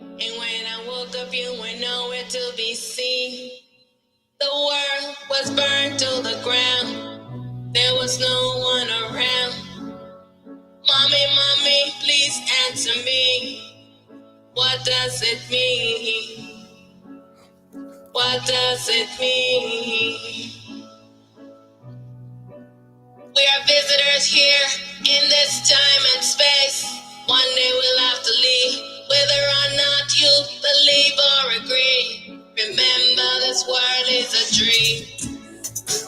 And when I woke up, you were nowhere to be seen. The world was burned to the ground. There was no one around. Mommy, mommy, please answer me. What does it mean? What does it mean? We are visitors here in this time and space. One day we'll have to leave, whether or not you believe or agree. Remember, this world is a dream.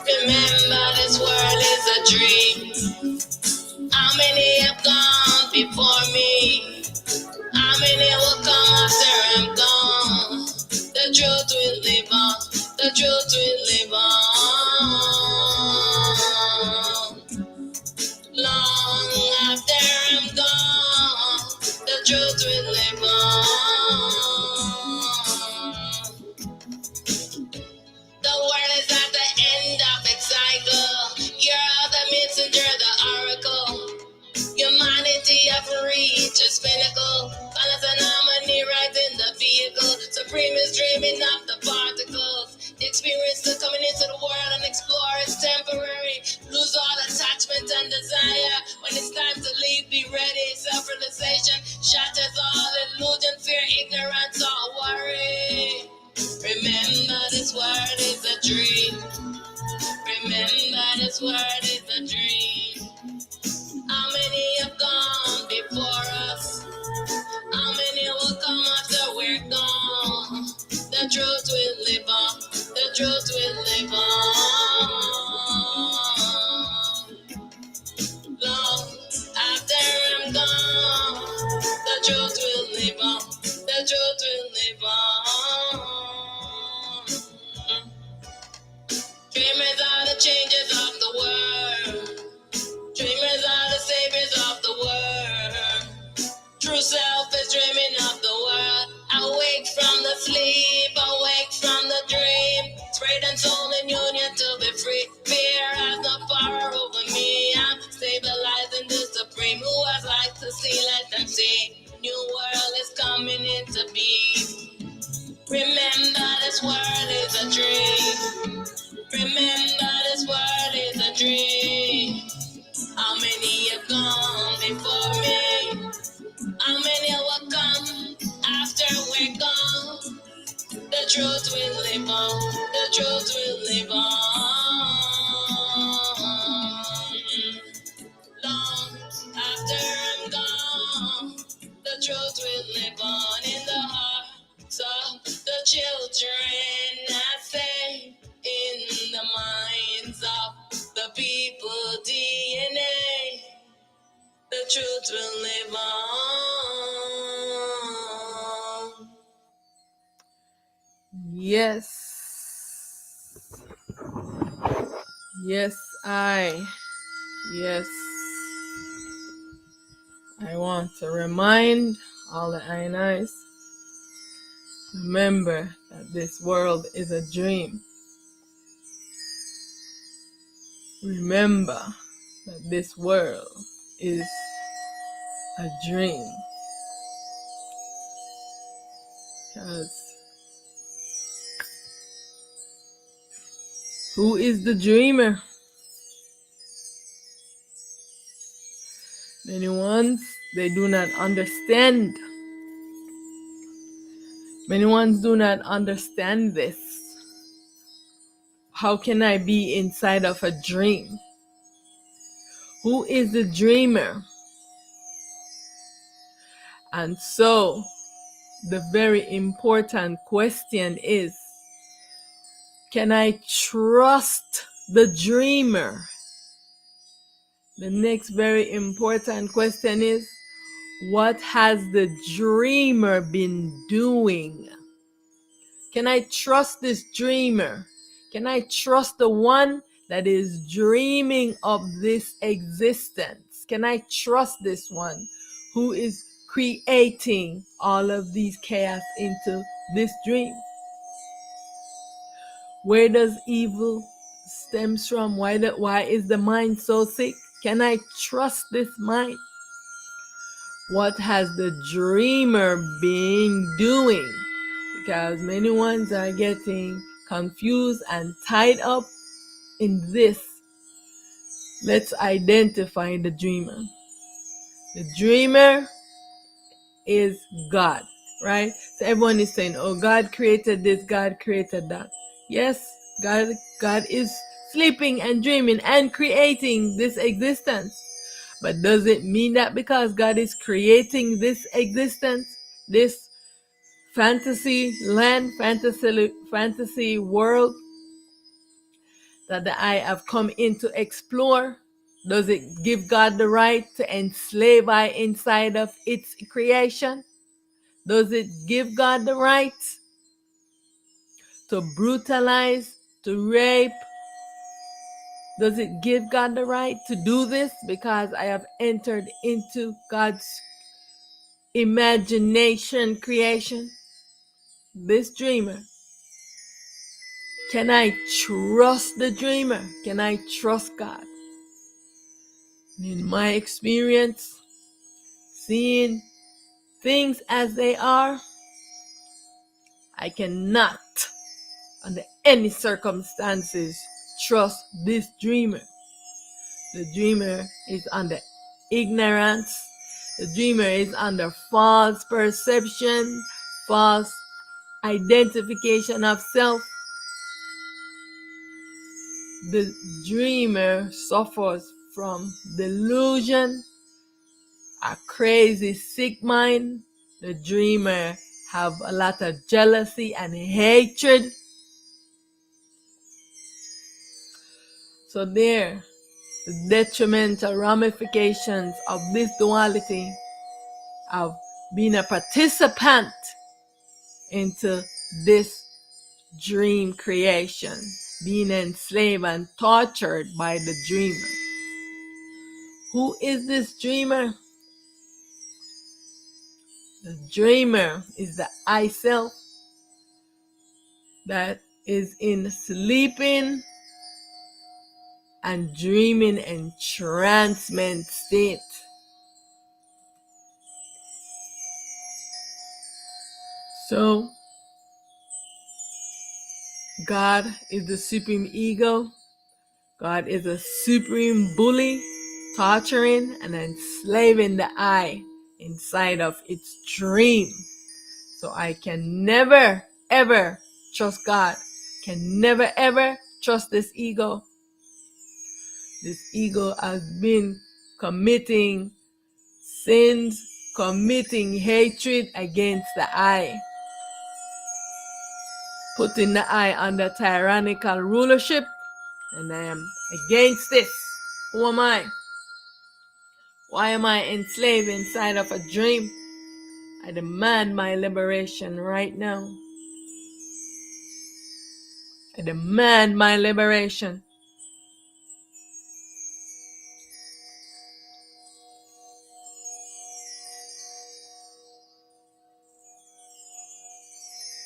Remember, this world is a dream. How many have gone before me? How many will come after I'm gone? The truth will live on. The truth will live on. Long after I'm gone, the truth will live on. The world is at the end of its cycle. You're the messenger, the oracle. Humanity have reached its pinnacle. Balance and harmony right in the vehicle. Supreme is dreaming of the particles. The experience to coming into the world and explore is temporary. Lose all attachment and desire. When it's time to leave, be ready. Self-realization shatters all illusion, fear, ignorance, or worry. Remember, this world is a dream. Remember, this world is a dream. How many have gone before us? How many will come after we're gone? The truth will live on. The truth will live on. Long after I'm gone, the truth will live on. The truth will live on. Dreamers are the changes of the world. Dreamers are the saviors of the world. True self is dreaming of the world. Awake from the sleep, awake from the dream. Spirit and soul in union to be free. Fear has no power over me. I'm stabilizing the supreme. Who has light to see, let them see. New world is coming into being. Remember, this world is a dream. Remember, this world is a dream. How many have gone before me? How many will come after we're gone? The truth will live on. The truth will live on. Long after I'm gone, the truth will live on in the hearts of the children. I say, in the minds of the people DNA. The truth will live on. Yes. Yes, Yes. I want to remind all the I's, remember that this world is a dream. Remember that this world is a dream. Because who is the dreamer? Many ones, they do not understand. Many ones do not understand this. How can I be inside of a dream? Who is the dreamer? And so, the very important question is, can I trust the dreamer? The next very important question is, what has the dreamer been doing? Can I trust this dreamer? Can I trust the one that is dreaming of this existence? Can I trust this one who is creating all of these chaos into this dream? Where does evil stems from? Why is the mind so sick? Can I trust this mind? What has the dreamer been doing? Because many ones are getting confused and tied up in this. Let's identify the dreamer. The dreamer is God, right? So everyone is saying, oh, God created this, God created that. Yes, God is sleeping and dreaming and creating this existence. But does it mean that because God is creating this existence, this fantasy land, fantasy world that I have come in to explore, does it give God the right to enslave I inside of its creation? Does it give God the right to brutalize, to rape? Does it give God the right to do this because I have entered into God's imagination creation? This dreamer, can I trust the dreamer? Can I trust God? In my experience, seeing things as they are, I cannot, under any circumstances, trust this dreamer. The dreamer is under ignorance. The dreamer is under false perception, false identification of self. The dreamer suffers from delusion, a crazy sick mind. The dreamer have a lot of jealousy and hatred. So there, the detrimental ramifications of this duality of being a participant into this dream creation, being enslaved and tortured by the dreamer. Who is this dreamer? The dreamer is the I self that is in sleeping and dreaming entrancement state. So, God is the supreme ego. God is a supreme bully, torturing and enslaving the I inside of its dream. So I can never, ever trust God. Can never, ever trust this ego. This ego has been committing sins, committing hatred against the I, putting the I under tyrannical rulership, and I am against this. Who am I? Why am I enslaved inside of a dream? I demand my liberation right now. I demand my liberation.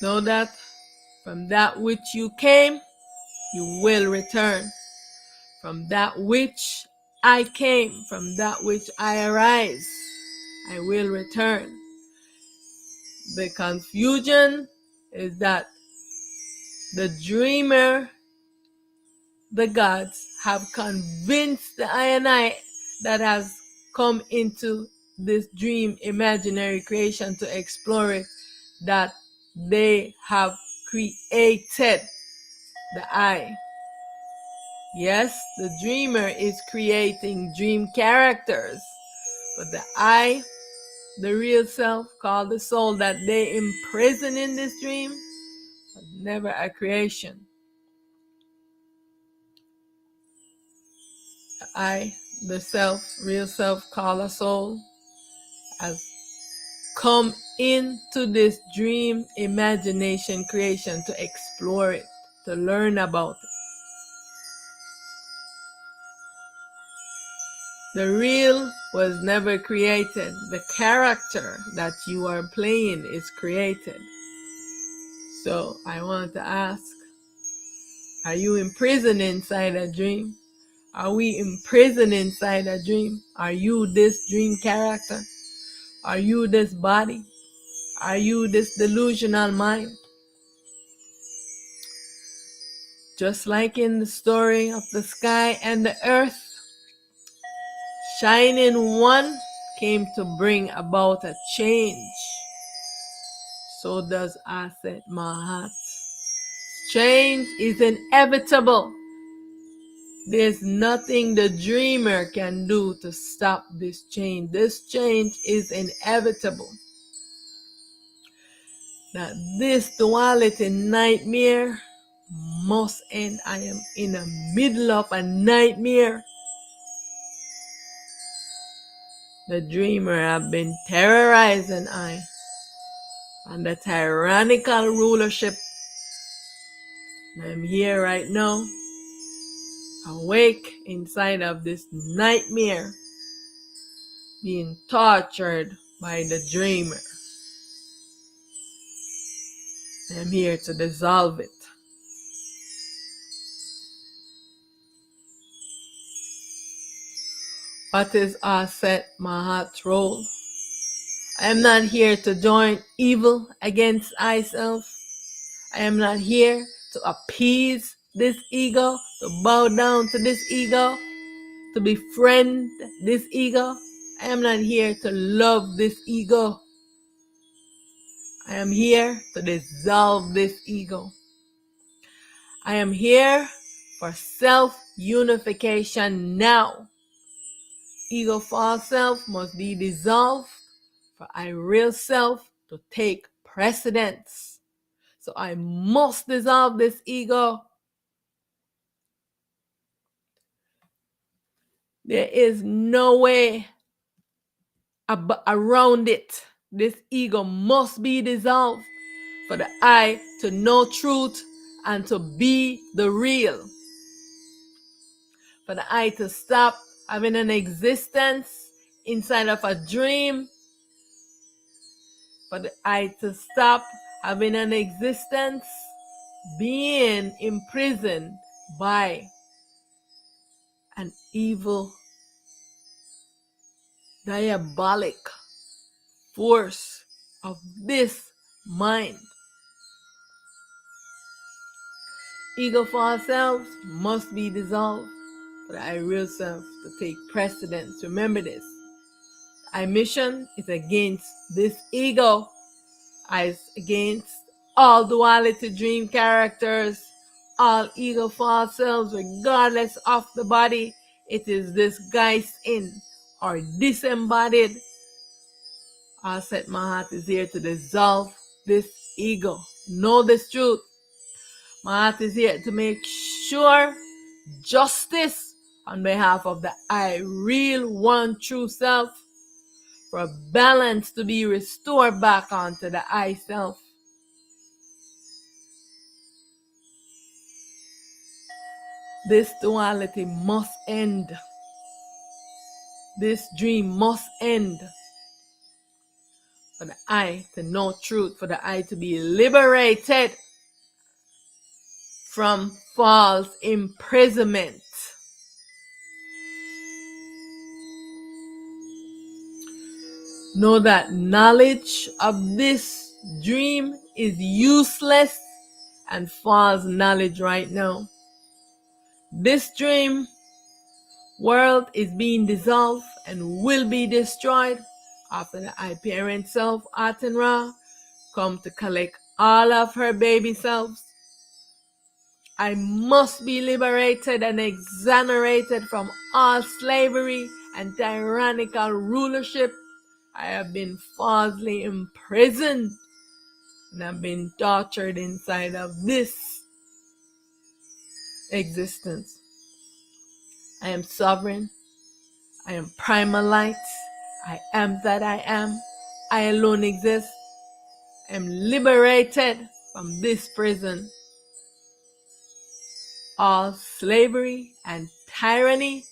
Know that from that which you came, you will return. From that which I came, from that which I arise, I will return. The confusion is that the dreamer, the gods, have convinced the I and I that has come into this dream imaginary creation to explore it, that they have created the I. Yes, the dreamer is creating dream characters, but the I, the real self, called the soul that they imprison in this dream, was never a creation. The I, the self, real self, called a soul, has come into this dream imagination creation to explore it, to learn about it. The real was never created. The character that you are playing is created. So I want to ask, are you imprisoned inside a dream? Are we imprisoned inside a dream? Are you this dream character? Are you this body? Are you this delusional mind? Just like in the story of the sky and the earth, Shining One came to bring about a change. So does Aset Mahat. Change is inevitable. There's nothing the dreamer can do to stop this change. This change is inevitable. That this duality nightmare must end. I am in the middle of a nightmare. The dreamer have been terrorizing I and the tyrannical rulership. I'm here right now, awake inside of this nightmare, being tortured by the dreamer. I'm here to dissolve it. What is Aset Mahat's role? I am not here to join evil against myself. I am not here to appease this ego, to bow down to this ego, to befriend this ego. I am not here to love this ego. I am here to dissolve this ego. I am here for self-unification now. Ego false self must be dissolved for I real self to take precedence. So I must dissolve this ego. There is no way around it. This ego must be dissolved for the I to know truth and to be the real. For the I to stop having an existence inside of a dream. For the I to stop having an existence being imprisoned by an evil, diabolic force of this mind. Ego for ourselves must be dissolved for the I real self to take precedence. Remember this. I mission is against this ego, as against all duality dream characters, all ego for ourselves, regardless of the body. It is disguised in or disembodied. Aset Mahat is here to dissolve this ego. Know this truth. Mahat is here to make sure justice on behalf of the I real one true self, for balance to be restored back onto the I self. This duality must end. This dream must end. For the I to know truth, for the I to be liberated from false imprisonment. Know that knowledge of this dream is useless and false knowledge right now. This dream world is being dissolved and will be destroyed after the I parent self, Atenra, come to collect all of her baby selves. I must be liberated and exonerated from all slavery and tyrannical rulership. I have been falsely imprisoned and have been tortured inside of this existence. I am sovereign. I am primal light. I am that I am. I alone exist. I am liberated from this prison. All slavery and tyranny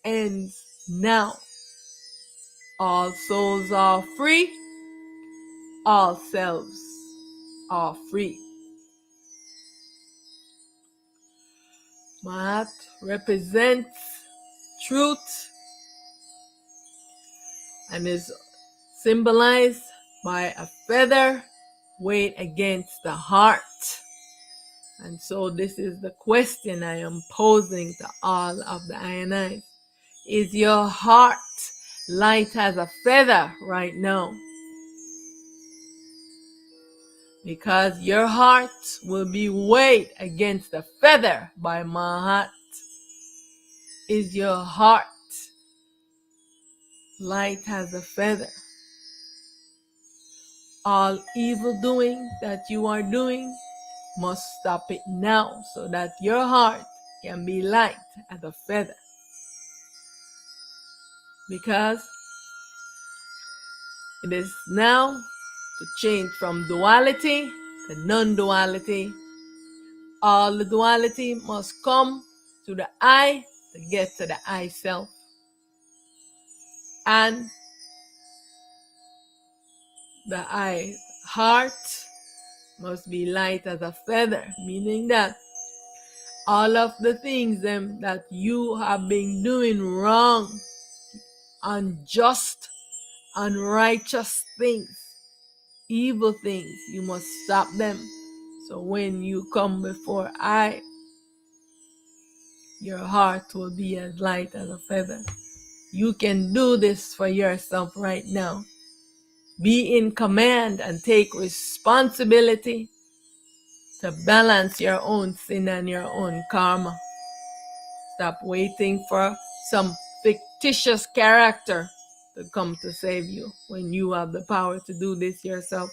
ends now. All souls are free. All selves are free. Mahat represents truth and is symbolized by a feather weighed against the heart. And so this is the question I am posing to all of the INIs. Is your heart light as a feather right now? Because your heart will be weighed against the feather by Mahat. Is your heart light as a feather? All evil doing that you are doing must stop it now so that your heart can be light as a feather. Because it is now to change from duality to non-duality. All the duality must come to the I to get to the I self. And the I heart must be light as a feather, meaning that all of the things that you have been doing wrong, unjust, unrighteous things, evil things, you must stop them. So when you come before I, your heart will be as light as a feather. You can do this for yourself right now. Be in command and take responsibility to balance your own sin and your own karma. Stop waiting for some fictitious character to come to save you when you have the power to do this yourself.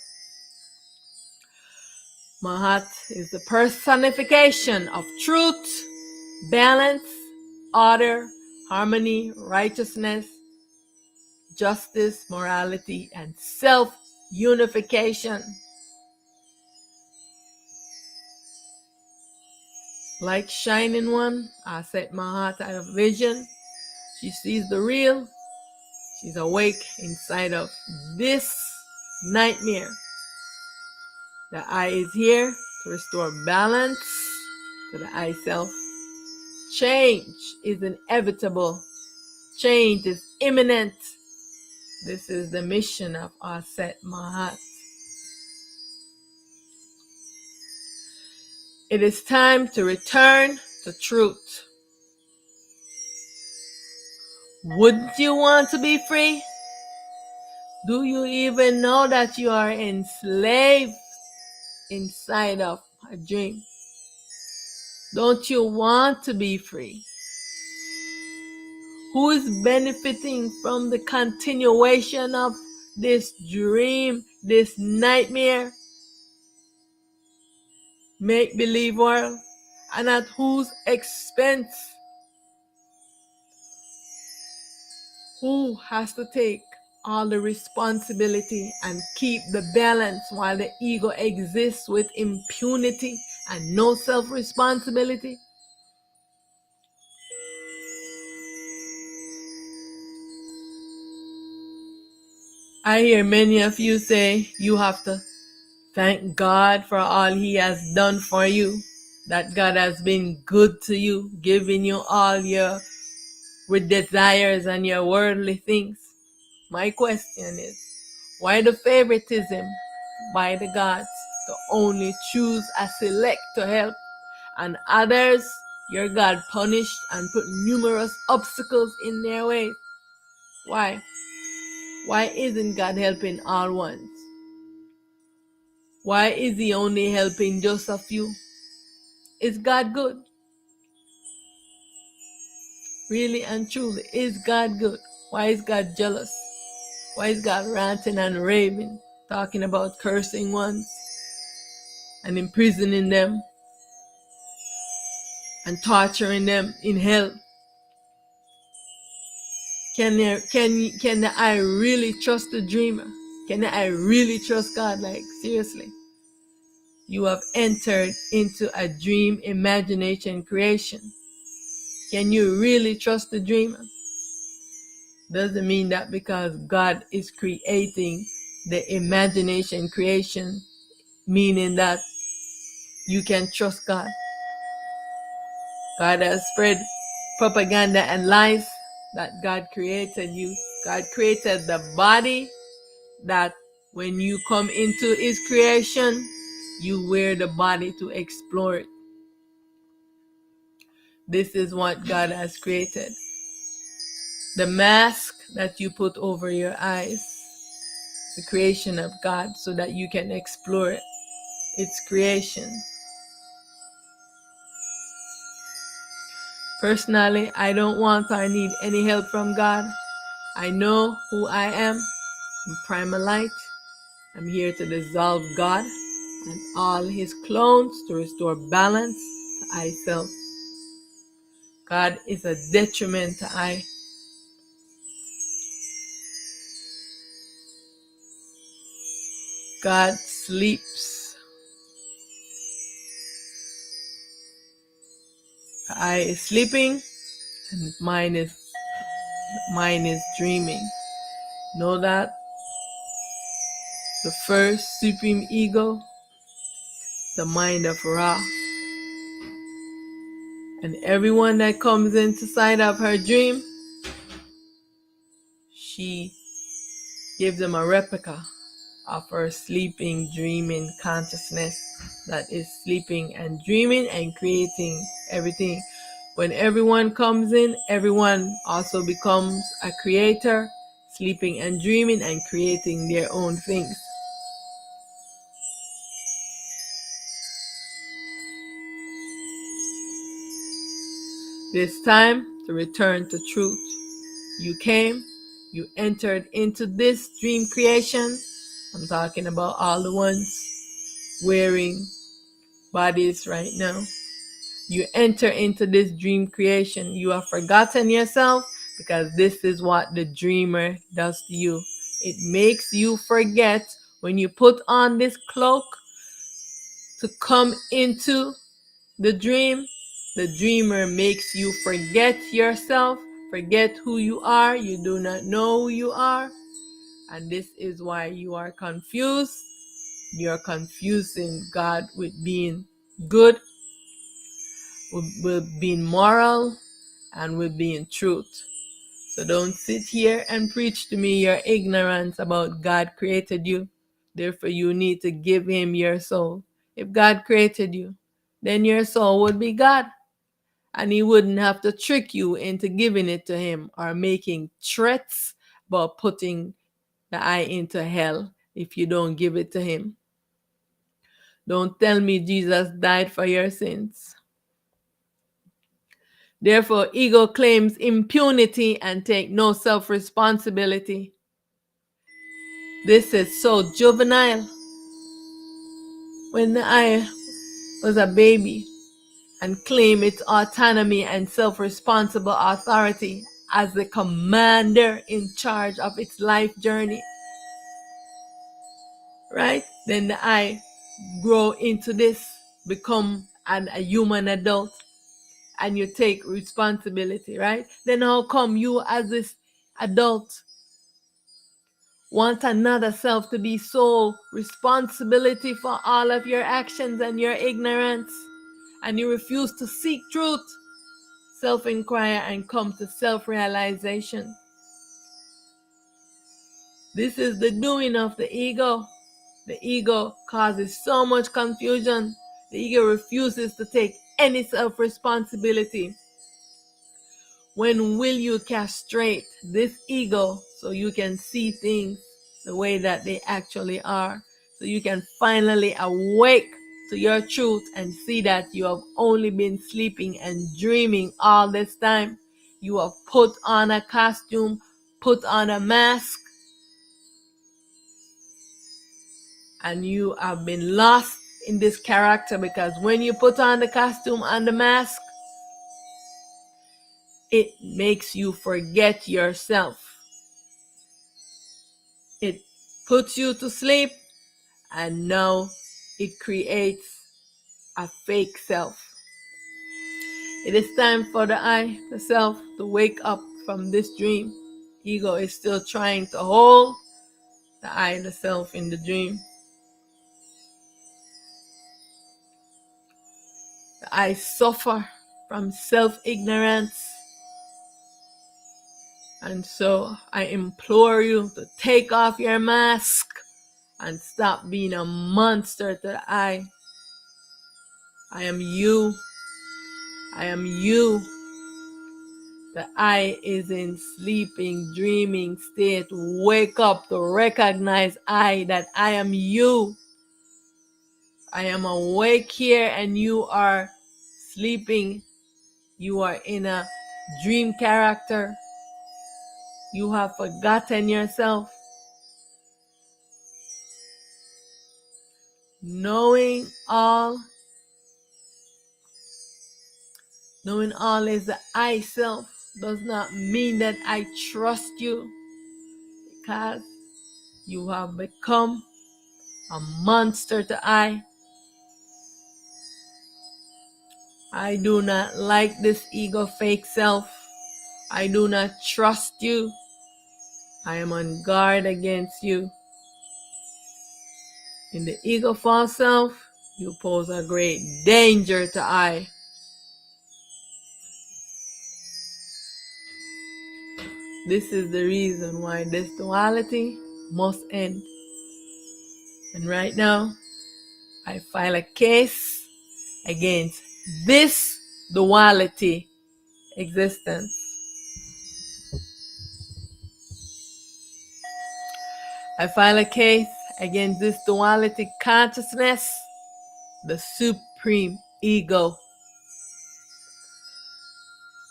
Mahat is the personification of truth, balance, order, harmony, righteousness, justice, morality, and self-unification. Like Shining One, I set Mahat out of vision. She sees the real. She's awake inside of this nightmare. The I is here to restore balance to the I self. Change is inevitable. Change is imminent. This is the mission of Aset Mahat. It is time to return to truth. Wouldn't you want to be free? Do you even know that you are enslaved inside of a dream? Don't you want to be free? Who is benefiting from the continuation of this dream, this nightmare, make-believe world? And at whose expense? Who has to take all the responsibility and keep the balance while the ego exists with impunity and no self-responsibility? I hear many of you say you have to thank God for all He has done for you, that God has been good to you, giving you all your desires and your worldly things. My question is, why the favoritism by the gods to only choose a select to help, and others your God punished and put numerous obstacles in their way? Why? Why isn't God helping all ones? Why is He only helping just a few? Is God good? Really and truly, is God good? Why is God jealous? Why is God ranting and raving, talking about cursing ones and imprisoning them and torturing them in hell? Can I really trust the dreamer? Can I really trust God? Like, seriously. You have entered into a dream imagination creation. Can you really trust the dreamer? Doesn't mean that because God is creating the imagination creation, meaning that you can trust God. God has spread propaganda and lies that God created you. God created the body that when you come into his creation, you wear the body to explore it. This is what God has created. The mask that you put over your eyes, the creation of God, so that you can explore it. Its creation. Personally, I don't want or need any help from God. I know who I am. I'm primal light. I'm here to dissolve God and all his clones to restore balance to I self. God is a detriment to I. God sleeps. I is sleeping and mine is dreaming. Know that the first supreme ego, the mind of Ra, and everyone that comes into sight of her dream, she gives them a replica of her sleeping, dreaming consciousness that is sleeping and dreaming and creating everything. When everyone comes in, everyone also becomes a creator, sleeping and dreaming and creating their own things. It's time to return to truth. You came, you entered into this dream creation. I'm talking about all the ones wearing bodies right now. You enter into this dream creation. You have forgotten yourself because this is what the dreamer does to you. It makes you forget when you put on this cloak to come into the dream. The dreamer makes you forget yourself, forget who you are. You do not know who you are. And this is why you are confused. You're confusing God with being good, with being moral, and with being truth. So don't sit here and preach to me your ignorance about God created you. Therefore, you need to give him your soul. If God created you, then your soul would be God. And he wouldn't have to trick you into giving it to him or making threats about putting the eye into hell if you don't give it to him. Don't tell me Jesus died for your sins. Therefore, ego claims impunity and take no self-responsibility. This is so juvenile. When I was a baby and claimed its autonomy and self-responsible authority as the commander in charge of its life journey, right? Then the I grow into this, become a human adult, and you take responsibility, right? Then how come you as this adult want another self to be sole responsibility for all of your actions and your ignorance, and you refuse to seek truth, self-inquire, and come to self-realization? This is the doing of the ego. The ego causes so much confusion. The ego refuses to take any self-responsibility. When will you castrate this ego so you can see things the way that they actually are? So you can finally awake to your truth and see that you have only been sleeping and dreaming all this time. You have put on a costume, put on a mask, and you have been lost in this character, because when you put on the costume and the mask, it makes you forget yourself. It puts you to sleep, and now it creates a fake self. It is time for the I, the self, to wake up from this dream. Ego is still trying to hold the I, the self, in the dream. The I suffer from self-ignorance And so I implore you to take off your mask and stop being a monster to the I. I am you. I am you. The I is in sleeping, dreaming state. Wake up to recognize that I am you. I am awake here and you are sleeping. You are in a dream character. You have forgotten yourself. Knowing all is the I self does not mean that I trust you, because you have become a monster to I. I do not like this ego fake self. I do not trust you. I am on guard against you. In the ego false self, you pose a great danger to I. This is the reason why this duality must end. And right now, I file a case against this duality existence. I file a case against this duality consciousness, the supreme ego.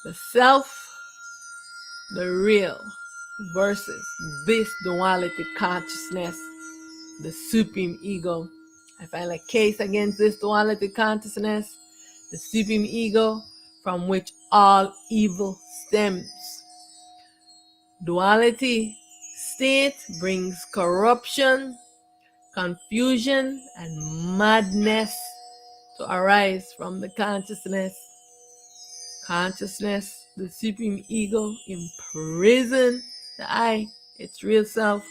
The self, the real, versus this duality consciousness, the supreme ego. I file a case against this duality consciousness, the supreme ego, from which all evil stems. Duality state brings corruption, confusion, and madness to arise from the consciousness. Consciousness, the supreme ego, imprison the I, its real self,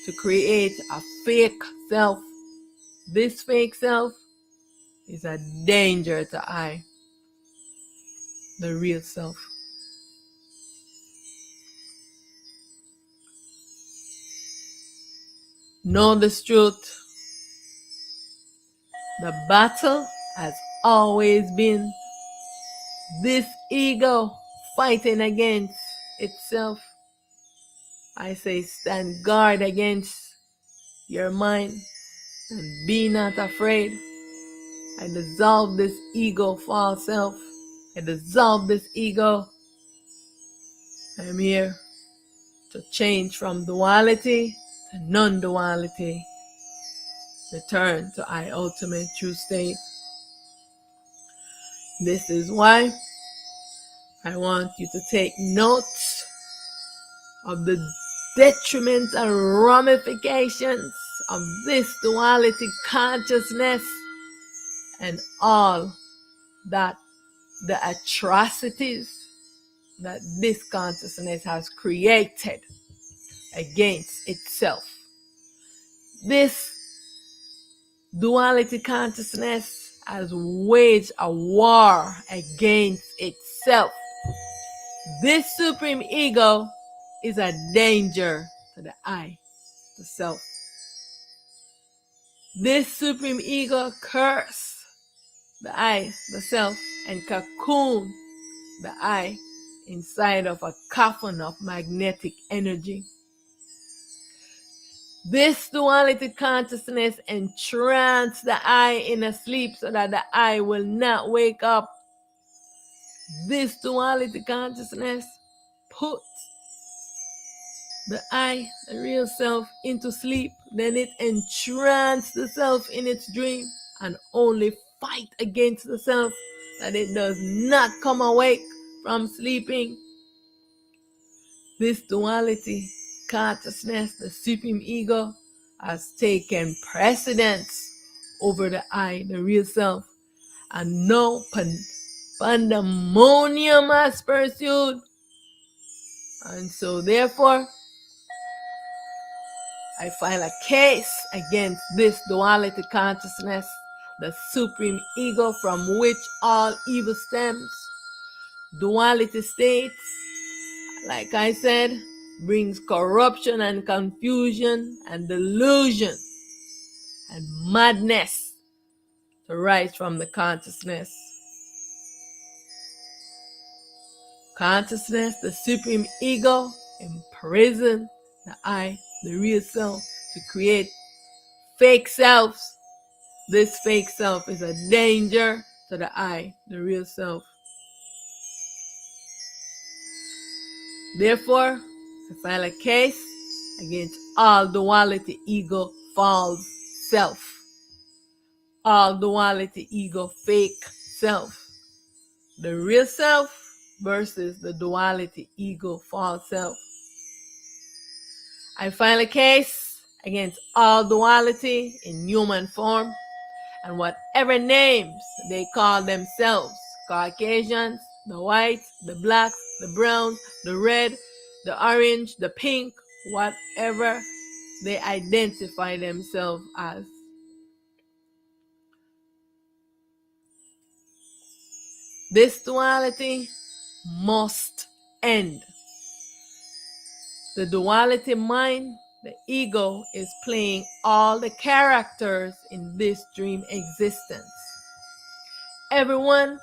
to create a fake self. This fake self is a danger to I, the real self. Know this truth. The battle has always been this ego fighting against itself. I say stand guard against your mind and be not afraid. I dissolve this ego false self. I dissolve this ego. I am here to change from duality to non-duality. Return to I ultimate true state. This is why I want you to take notes of the detriment and ramifications of this duality consciousness and all that the atrocities that this consciousness has created against itself. This duality consciousness has waged a war against itself. This supreme ego is a danger to the I, the self. This supreme ego curse the I, the self, and cocoon the I inside of a coffin of magnetic energy. This duality consciousness entrance the I in a sleep so that the I will not wake up. This duality consciousness puts the I, the real self, into sleep. Then it entrances the self in its dream and only fight against the self that it does not come awake from sleeping. This duality consciousness, the supreme ego, has taken precedence over the I, the real self, and no pandemonium has pursued. And so therefore, I file a case against this duality consciousness, the supreme ego from which all evil stems. Duality states, like I said, brings corruption and confusion and delusion and madness to rise from the consciousness. Consciousness, the supreme ego, imprison the I, the real self, to create fake selves. This fake self is a danger to the I, the real self. Therefore, I file a case against all duality, ego, false self. All duality, ego, fake self. The real self versus the duality, ego, false self. I file a case against all duality in human form and whatever names they call themselves. Caucasians, the whites, the blacks, the browns, the red, the orange, the pink, whatever they identify themselves as. This duality must end. The duality mind, the ego, is playing all the characters in this dream existence. Everyone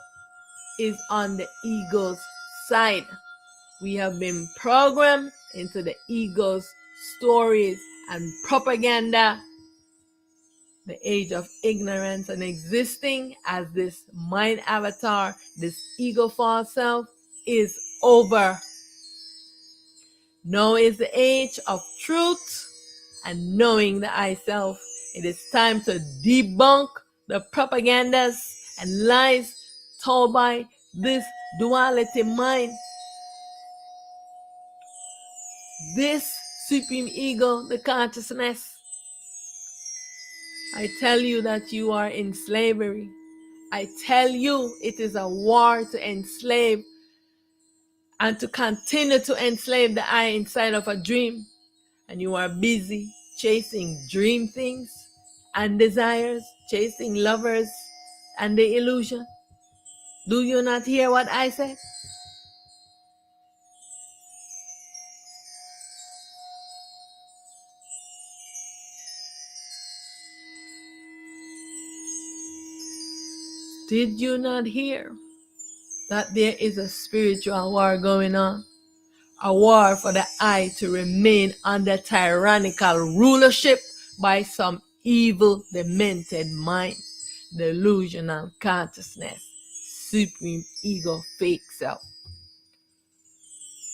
is on the ego's side. We have been programmed into the ego's stories and propaganda. The age of ignorance and existing as this mind avatar, this ego false self, is over. Now is the age of truth and knowing the I self. It is time to debunk the propagandas and lies told by this duality mind. This supreme ego, the consciousness. I tell you that you are in slavery. I tell you it is a war to enslave and to continue to enslave the I inside of a dream. And you are busy chasing dream things and desires, chasing lovers and the illusion. Do you not hear what I said? Did you not hear that there is a spiritual war going on? A war for the I to remain under tyrannical rulership by some evil, demented mind, delusional consciousness, supreme ego, fake self.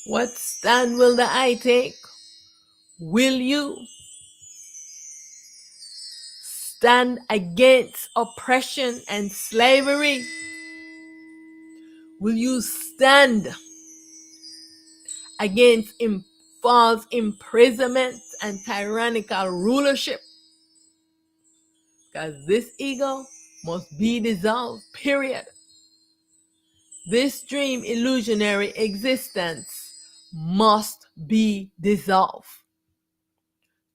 What stand will the I take? Will you stand against oppression and slavery? Will you stand against false imprisonment and tyrannical rulership? Because this ego must be dissolved, period. This dream illusionary existence must be dissolved.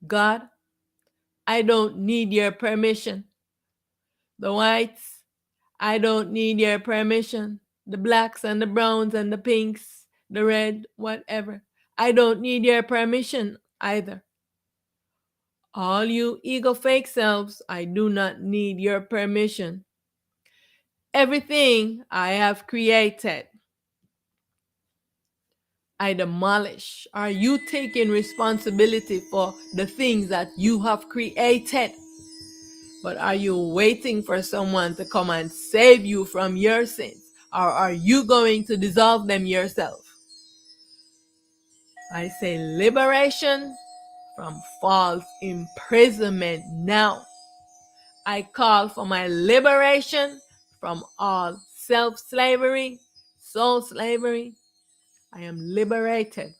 God, I don't need your permission. The whites, I don't need your permission. The blacks and the browns and the pinks, the red, whatever. I don't need your permission either. All you ego fake selves, I do not need your permission. Everything I have created, I demolish. Are you taking responsibility for the things that you have created? But are you waiting for someone to come and save you from your sins? Or are you going to dissolve them yourself? I say liberation from false imprisonment now. I call for my liberation from all self-slavery, soul slavery. I am liberated.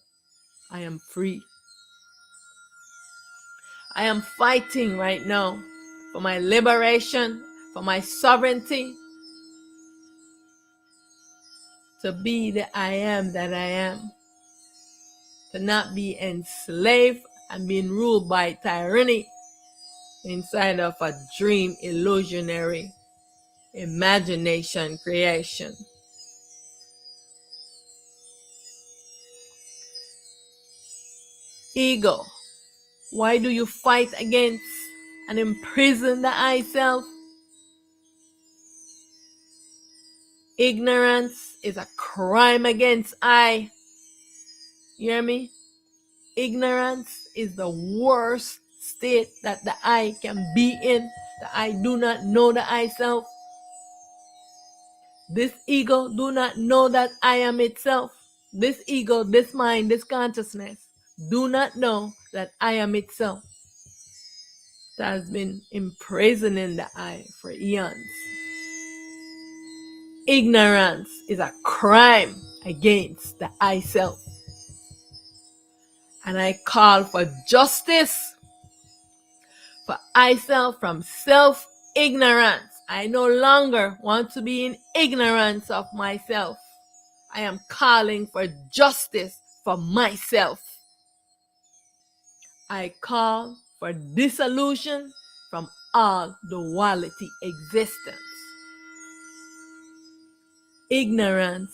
I am free. I am fighting right now for my liberation, for my sovereignty, to be the I am that I am, to not be enslaved and being ruled by tyranny inside of a dream illusionary imagination creation. Ego, why do you fight against and imprison the I self? Ignorance is a crime against I. You hear me? Ignorance is the worst state that the I can be in. The I do not know the I self. This ego do not know that I am itself. This ego, this mind, this consciousness do not know that I am itself. That has been imprisoning the I for eons. Ignorance is a crime against the I self. And I call for justice for I self from self-ignorance. I no longer want to be in ignorance of myself. I am calling for justice for myself. I call for dissolution from all duality existence. Ignorance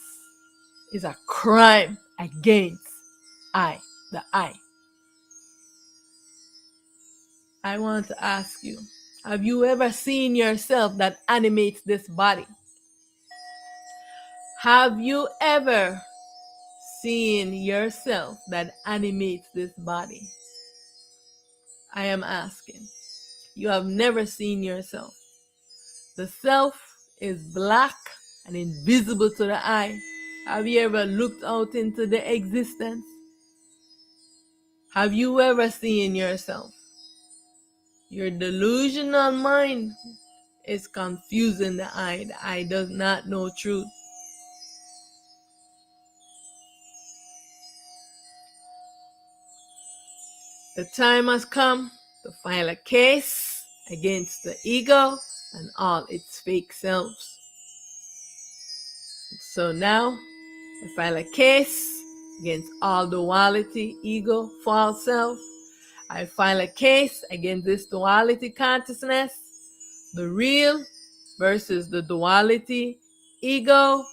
is a crime against I, the I. I want to ask you, have you ever seen yourself that animates this body? Have you ever seen yourself that animates this body? I am asking. You have never seen yourself. The self is black and invisible to the eye. Have you ever looked out into the existence? Have you ever seen yourself? Your delusional mind is confusing the eye. The eye does not know truth. The time has come to file a case against the ego and all its fake selves. So now, I file a case against all duality, ego, false self. I file a case against this duality consciousness, the real versus the duality, ego,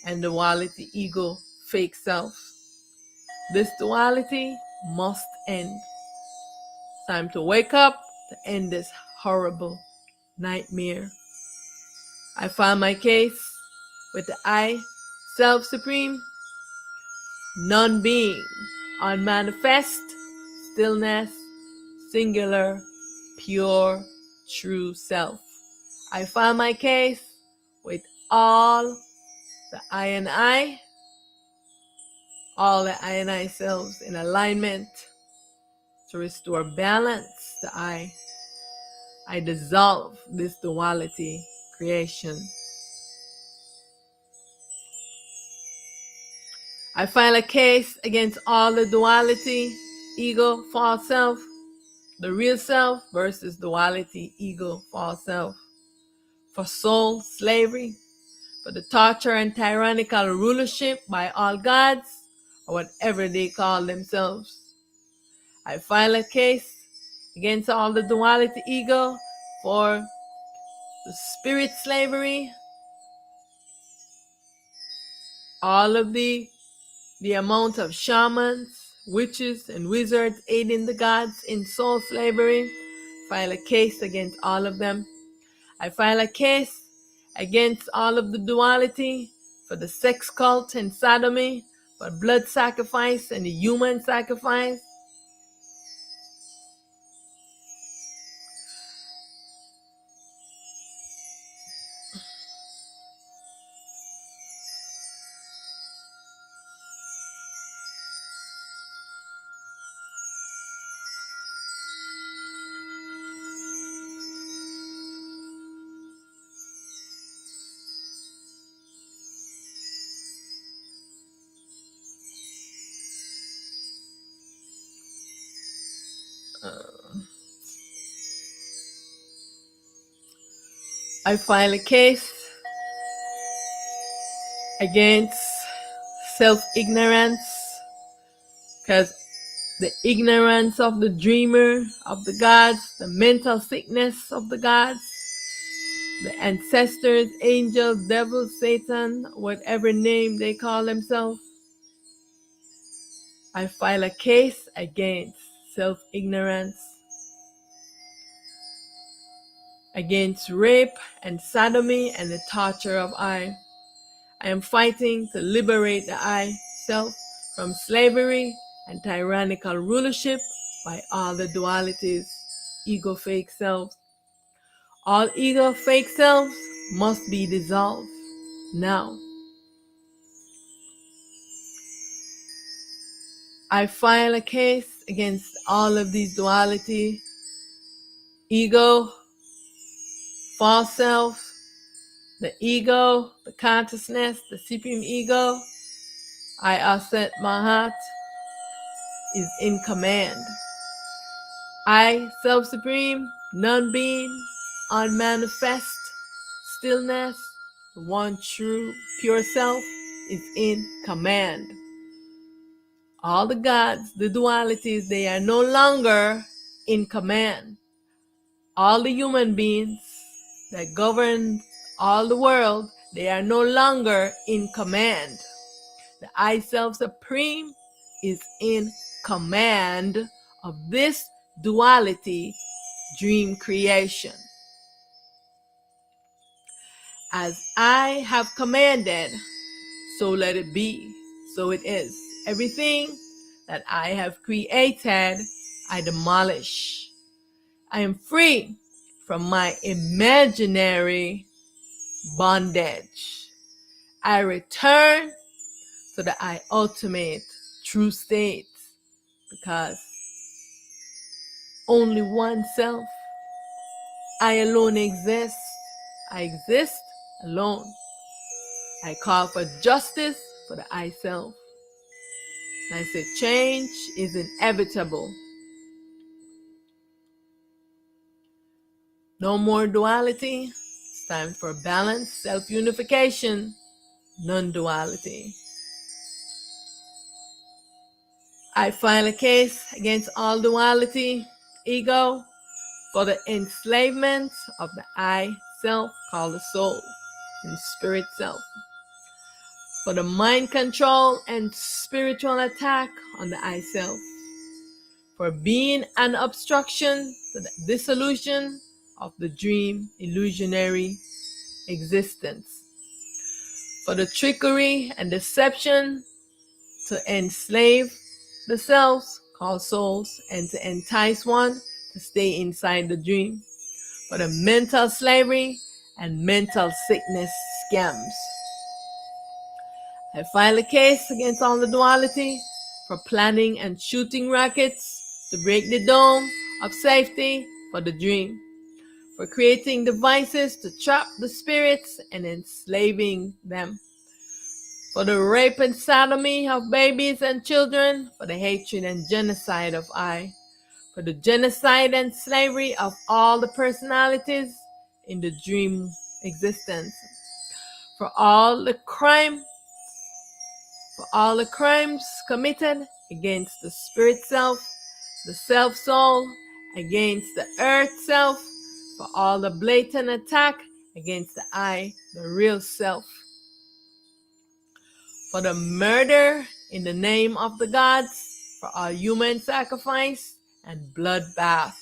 and duality, ego, fake self. This duality must end. Time to wake up to end this horrible nightmare. I file my case with the I, Self Supreme, non-being, unmanifest, stillness, singular, pure, true self. I file my case with all the I and I, all the I and I selves in alignment to restore balance to I. I dissolve this duality creation. I file a case against all the duality, ego, false self, the real self versus duality, ego, false self, for soul slavery, for the torture and tyrannical rulership by all gods, or whatever they call themselves. I file a case against all the duality, ego, for the spirit slavery, all of the amount of shamans, witches, and wizards aiding the gods in soul slavery. File a case against all of them. I file a case against all of the duality for the sex cult and sodomy, for blood sacrifice and the human sacrifice. I file a case against self-ignorance, because the ignorance of the dreamer of the gods, the mental sickness of the gods, the ancestors, angels, devils, Satan, whatever name they call themselves. I file a case against self-ignorance, against rape and sodomy and the torture of I. I am fighting to liberate the I self from slavery and tyrannical rulership by all the dualities, ego fake selves. All ego fake selves must be dissolved now. I file a case against all of these duality, ego, false self, the ego, the consciousness, the supreme ego. I Aset Mahat is in command. I, self-supreme, non-being, unmanifest, stillness, the one true, pure self, is in command. All the gods, the dualities, they are no longer in command. All the human beings that govern all the world, they are no longer in command. The I Self Supreme is in command of this duality dream creation. As I have commanded, so let it be, so it is. Everything that I have created, I demolish. I am free from my imaginary bondage. I return to the I ultimate true state, because only one self, I alone exist. I exist alone. I call for justice for the I self. And I say change is inevitable. No more duality. It's time for balance, self-unification, non-duality. I file a case against all duality, ego, for the enslavement of the I self, called the soul, and spirit self. For the mind control and spiritual attack on the I self. For being an obstruction to the dissolution of the dream illusionary existence. For the trickery and deception to enslave the selves, called souls, and to entice one to stay inside the dream. For the mental slavery and mental sickness scams. I file a case against all the duality for planning and shooting rockets to break the dome of safety for the dream. For creating devices to trap the spirits and enslaving them. For the rape and sodomy of babies and children, for the hatred and genocide of I, for the genocide and slavery of all the personalities in the dream existence, for all the crimes committed against the spirit self, the self soul, against the earth self, for all the blatant attack against the I, the real self. For the murder in the name of the gods, for all human sacrifice and bloodbath,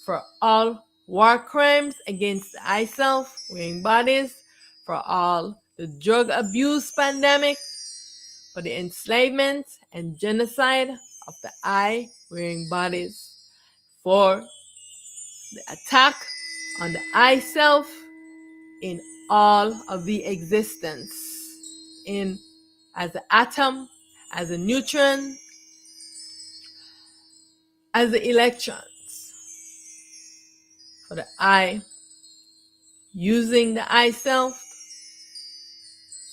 for all war crimes against the I self, wearing bodies, for all the drug abuse pandemic, for the enslavement and genocide of the I, wearing bodies, for the attack on the I self in all of the existence, in as an atom, as a neutron, as the electrons. For the I, using the I self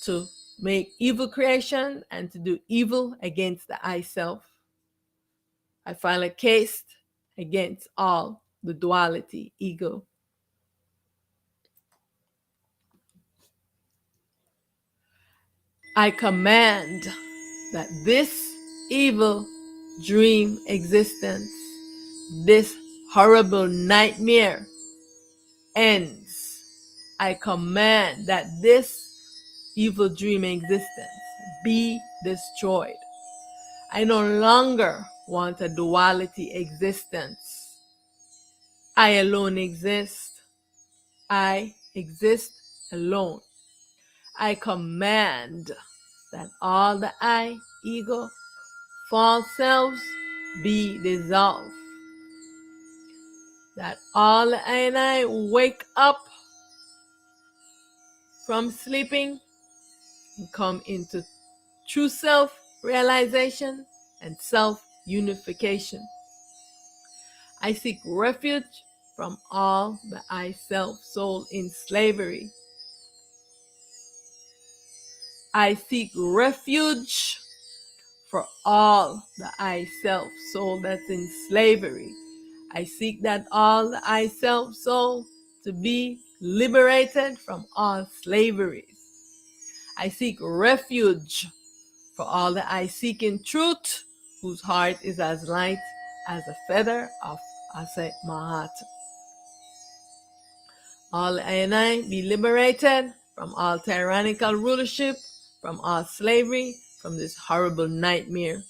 to make evil creation and to do evil against the I self. I file a case against all the duality, ego. I command that this evil dream existence, this horrible nightmare ends. I command that this evil dream existence be destroyed. I no longer want a duality existence. I alone exist. I exist alone. I command that all the I, ego, false selves be dissolved. That all the I and I wake up from sleeping and come into true self-realization and self-unification. I seek refuge from all the I self soul in slavery. I seek refuge for all the I self soul that's in slavery. I seek that all the I self soul to be liberated from all slaveries. I seek refuge for all the I seek in truth, whose heart is as light as a feather of Ase Mahat. All I and I be liberated from all tyrannical rulership, from all slavery, from this horrible nightmare.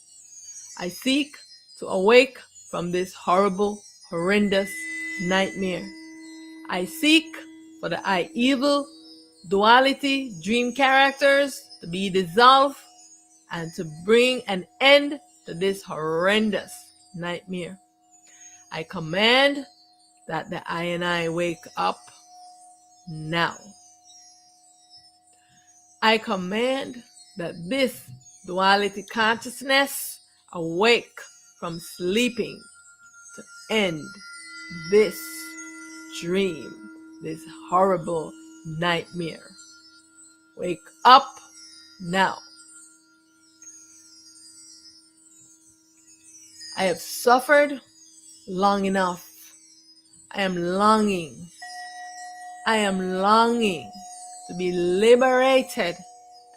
I seek to awake from this horrible, horrendous nightmare. I seek for the I evil, duality, dream characters to be dissolved and to bring an end to this horrendous nightmare. I command that the I and I wake up now. I command that this duality consciousness awake from sleeping to end this dream, this horrible nightmare. Wake up now. I have suffered long enough. I am longing. I am longing to be liberated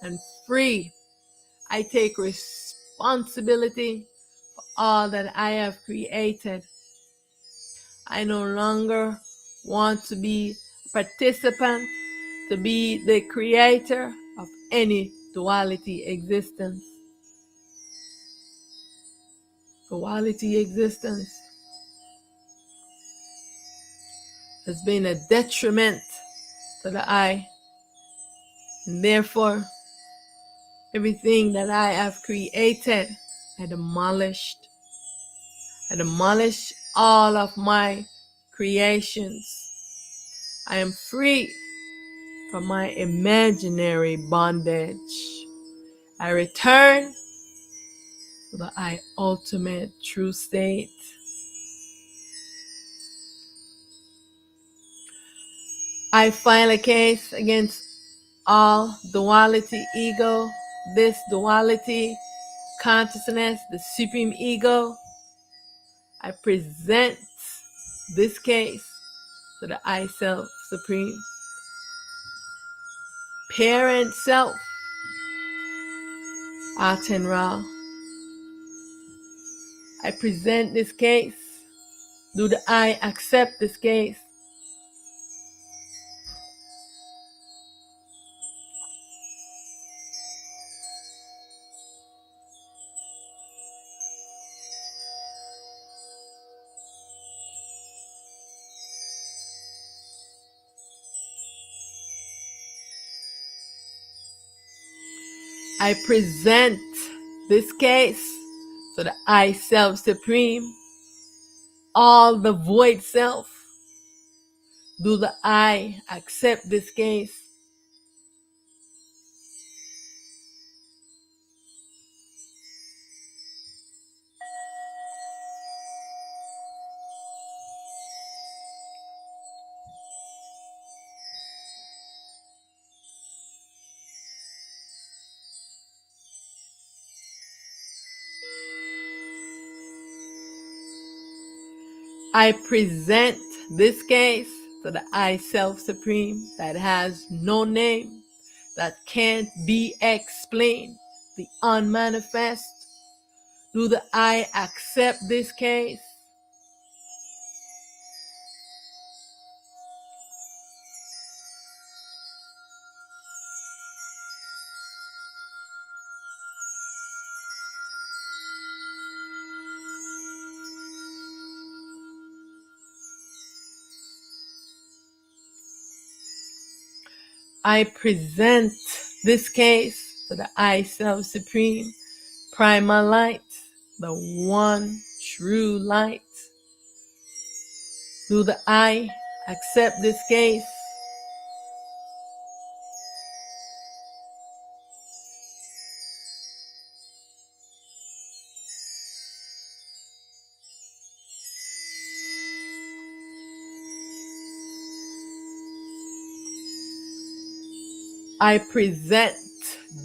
and free. I take responsibility for all that I have created. I no longer want to be a participant, to be the creator of any duality existence. Duality existence has been a detriment to the I, and therefore everything that I have created, I demolished. I demolished all of my creations. I am free from my imaginary bondage. I return to the I ultimate true state. I file a case against all duality ego, this duality consciousness, the supreme ego. I present this case to the I self supreme. Parent self, Aten-Ra. I present this case. Do the I accept this case? I present this case to the I self supreme, all the void self. Do the I accept this case? I present this case to the I self supreme that has no name, that can't be explained, the unmanifest. Do the I accept this case? I present this case to the I Self Supreme, Primal Light, the one true light. Do the I accept this case? I present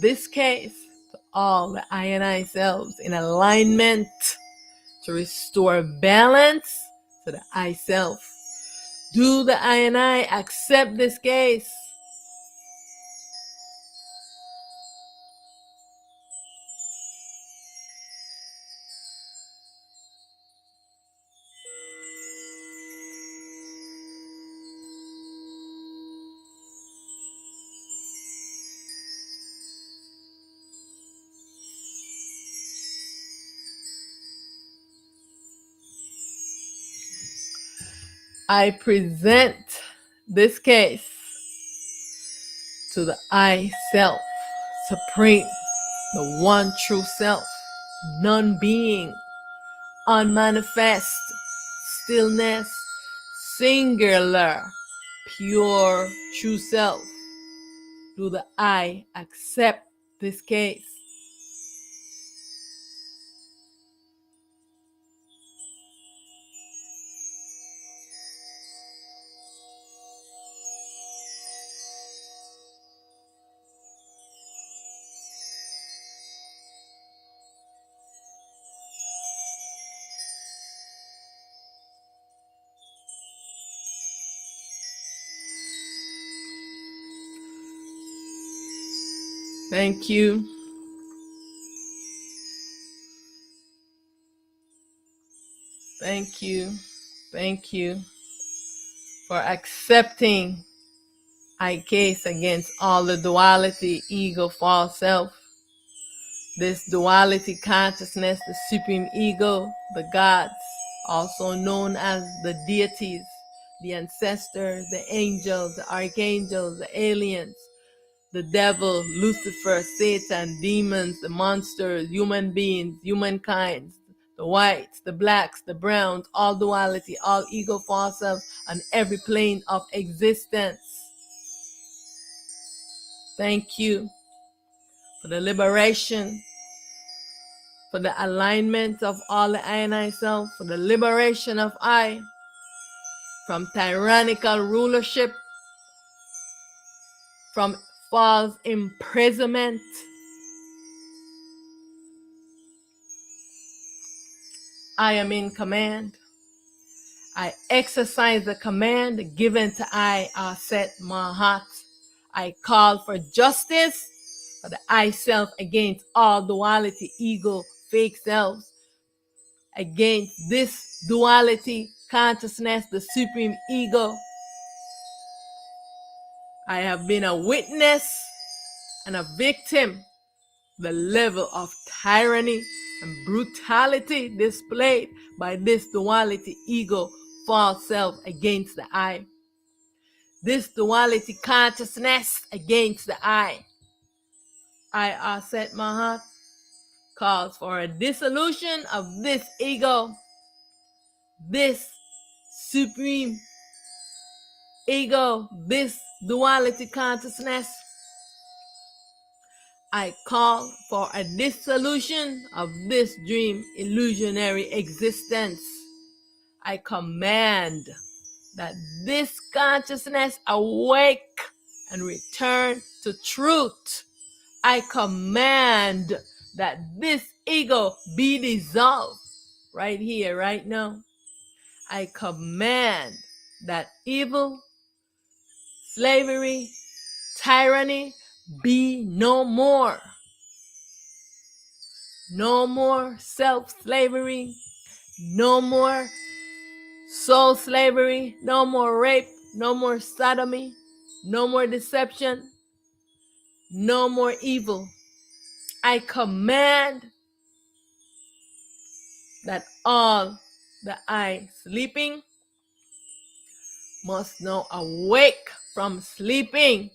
this case to all the I and I selves in alignment to restore balance to the I self. Do the I and I accept this case? I present this case to the I self, supreme, the one true self, non-being, unmanifest, stillness, singular, pure true self. Do the I accept this case? Thank you. Thank you. Thank you for accepting I case against all the duality, ego, false self. This duality consciousness, the supreme ego, the gods, also known as the deities, the ancestors, the angels, the archangels, the aliens, the devil, Lucifer, Satan, demons, the monsters, human beings, humankind, the whites, the blacks, the browns, all duality, all ego, false self, on every plane of existence. Thank you for the liberation, for the alignment of all the I and I self, for the liberation of I from tyrannical rulership, from false imprisonment. I am in command. I exercise the command given to I, Aset Mahat. I call for justice for the I self against all duality, ego, fake selves, against this duality, consciousness, the supreme ego. I have been a witness and a victim. The level of tyranny and brutality displayed by this duality, ego, false self against the I. This duality consciousness against the I Aset Mahat, calls for a dissolution of this ego, this supreme ego, this duality consciousness. I call for a dissolution of this dream illusionary existence. I command that this consciousness awake and return to truth. I command that this ego be dissolved right here, right now. I command that evil, slavery, tyranny be no more. No more self-slavery, no more soul slavery, no more rape, no more sodomy, no more deception, no more evil. I command that all the I sleeping must now awake from sleeping.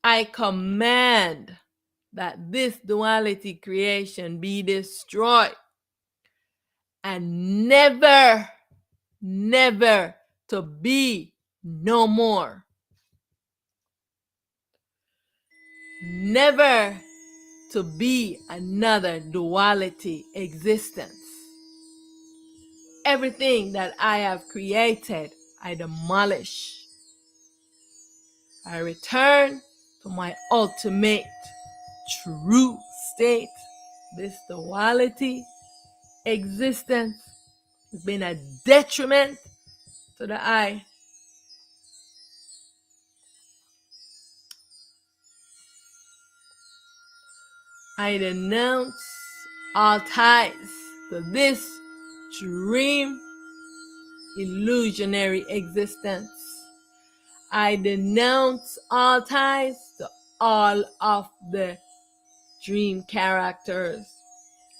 I command that this duality creation be destroyed and never, never to be no more. Never to be another duality existence. Everything that I have created, I demolish. I return to my ultimate true state. This duality existence has been a detriment to the I. I denounce all ties to this dream illusionary existence. I denounce all ties to all of the dream characters.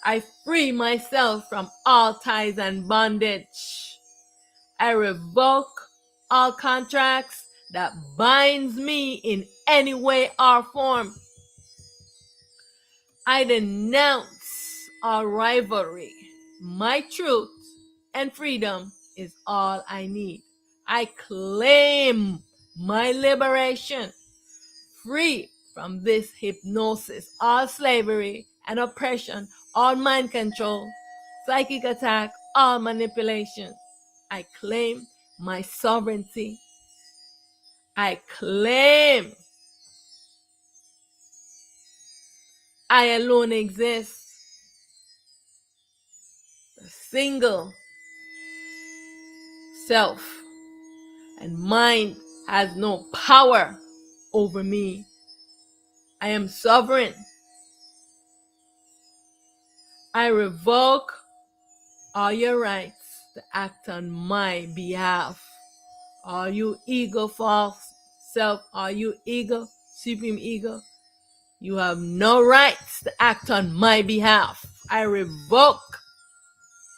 I free myself from all ties and bondage. I revoke all contracts that binds me in any way or form. I denounce all rivalry. My truth and freedom is all I need. I claim my liberation, free from this hypnosis, all slavery and oppression, all mind control, psychic attack, all manipulation. I claim my sovereignty. I claim I alone exist. A single self and mind has no power over me. I am sovereign. I revoke all your rights to act on my behalf. All you ego, false self, all you ego, supreme ego, you have no rights to act on my behalf. I revoke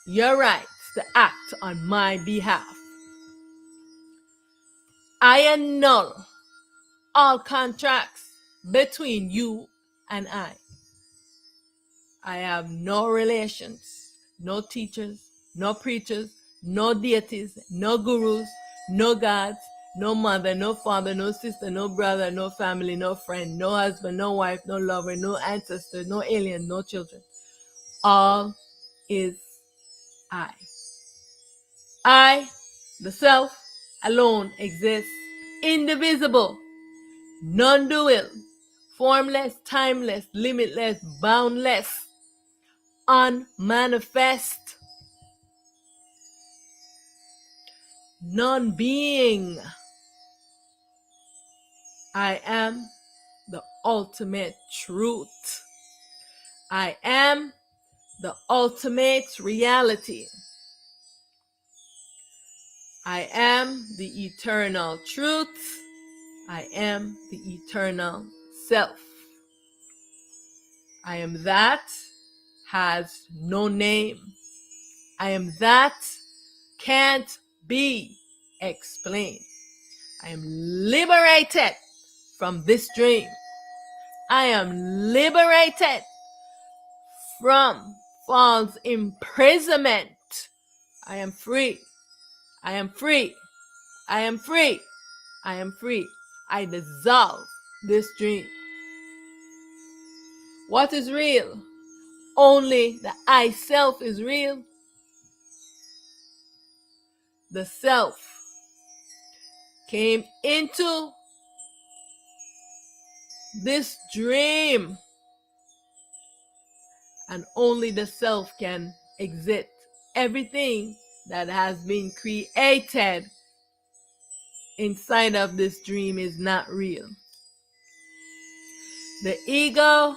your rights to act on my behalf. I annul all contracts between you and I. I have no relations, no teachers, no preachers, no deities, no gurus, no gods, no mother, no father, no sister, no brother, no family, no friend, no husband, no wife, no lover, no ancestor, no alien, no children. All is I. I, the self, alone exists, indivisible, non-dual, formless, timeless, limitless, boundless, unmanifest, non-being. I am the ultimate truth. I am the ultimate reality. I am the eternal truth. I am the eternal self. I am that has no name. I am that can't be explained. I am liberated from this dream. I am liberated from false imprisonment. I am free. I am free. I am free. I am free. I dissolve this dream. What is real? Only the I self is real. The self came into this dream, and only the self can exit. Everything that has been created inside of this dream is not real. The ego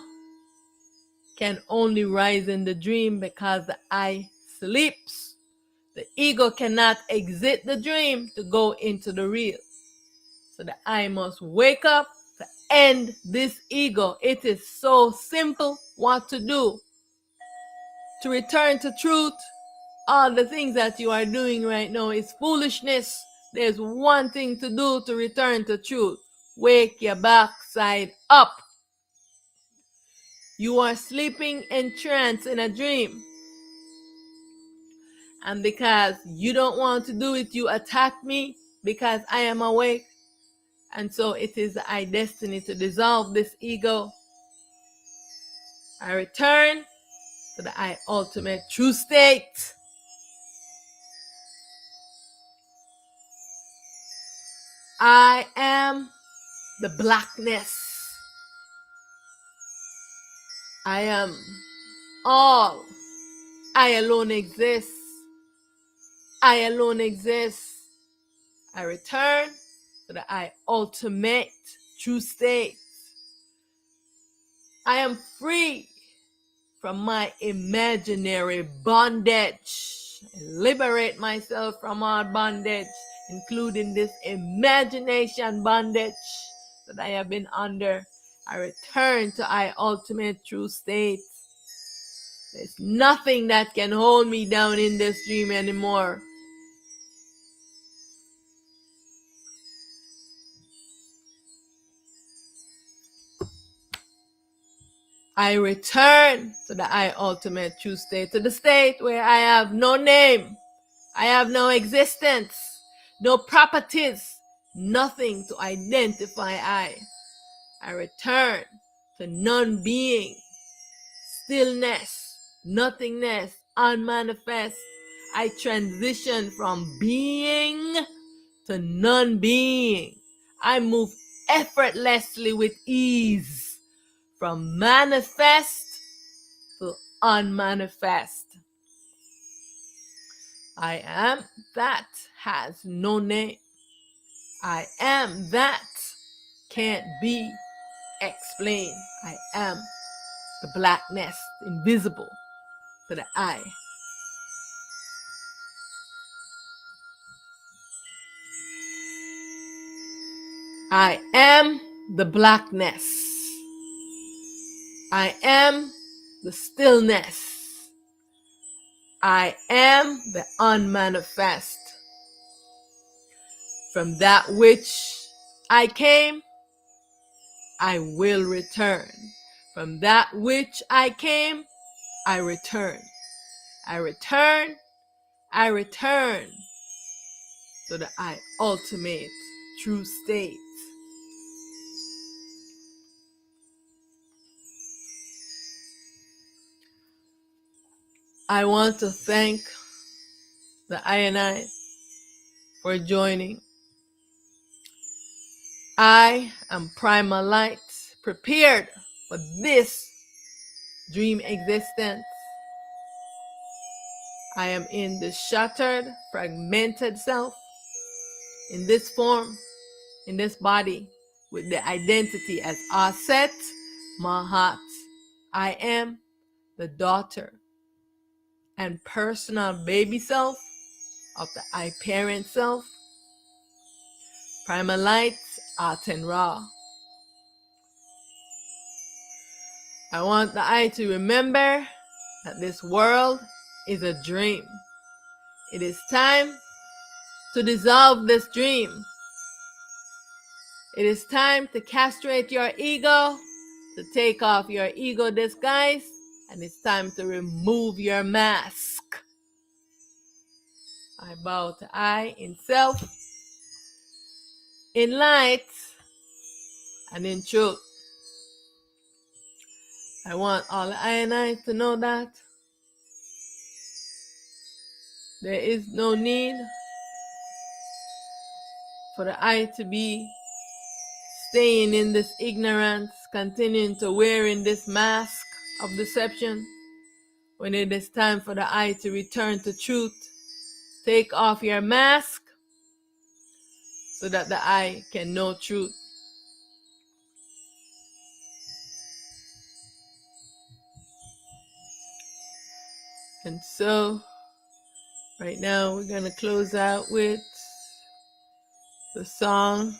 can only rise in the dream because the I sleeps. The ego cannot exit the dream to go into the real. So the I must wake up to end this ego. It is so simple what to do. To return to truth, all the things that you are doing right now is foolishness. There's one thing to do to return to truth. Wake your backs side up. You are sleeping in trance in a dream. And because you don't want to do it, you attack me because I am awake. And so it is my destiny to dissolve this ego. I return to the I ultimate true state. I am the blackness. I am all. I alone exist. I alone exist. I return to the I ultimate true state. I am free from my imaginary bondage. I liberate myself from all bondage, including this imagination bondage that I have been under. I return to I ultimate true state. There's nothing that can hold me down in this dream anymore. I return to the I ultimate true state, to the state where I have no name, I have no existence, no properties, nothing to identify I return to non-being, stillness, nothingness, unmanifest. I transition from being to non-being. I move effortlessly with ease from manifest to unmanifest. I am that has no name. I am that can't be explained. I am the blackness, invisible to the eye. I am the blackness. I am the stillness. I am the unmanifest. From that which I came, I will return. From that which I came, I return. I return. I return to the I ultimate true state. I want to thank the I and I for joining. I am primal light, prepared for this dream existence. I am in the shattered, fragmented self, in this form, in this body, with the identity as Aset Mahat. I am the daughter and personal baby self of the I parent self, primal light, Aten Ra. I want the I to remember that this world is a dream. It is time to dissolve this dream. It is time to castrate your ego, to take off your ego disguise, and it's time to remove your mask. I bow to I in self, in light, and in truth. I want all the I and I to know that there is no need for the I to be staying in this ignorance, continuing to wearing this mask of deception, when it is time for the I to return to truth. Take off your mask so that the I can know truth. And so, right now we're going to close out with the song,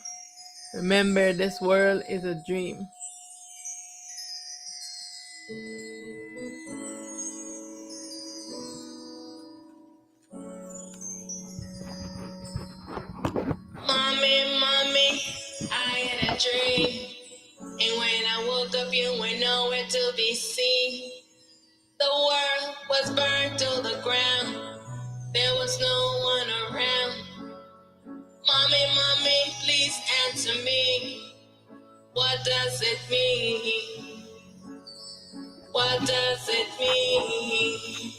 Remember This World is a Dream. Mommy, mommy, I had a dream. And when I woke up, you were nowhere to be seen. The world was burned to the ground. There was no one around. Mommy, mommy, please answer me. What does it mean? What does it mean?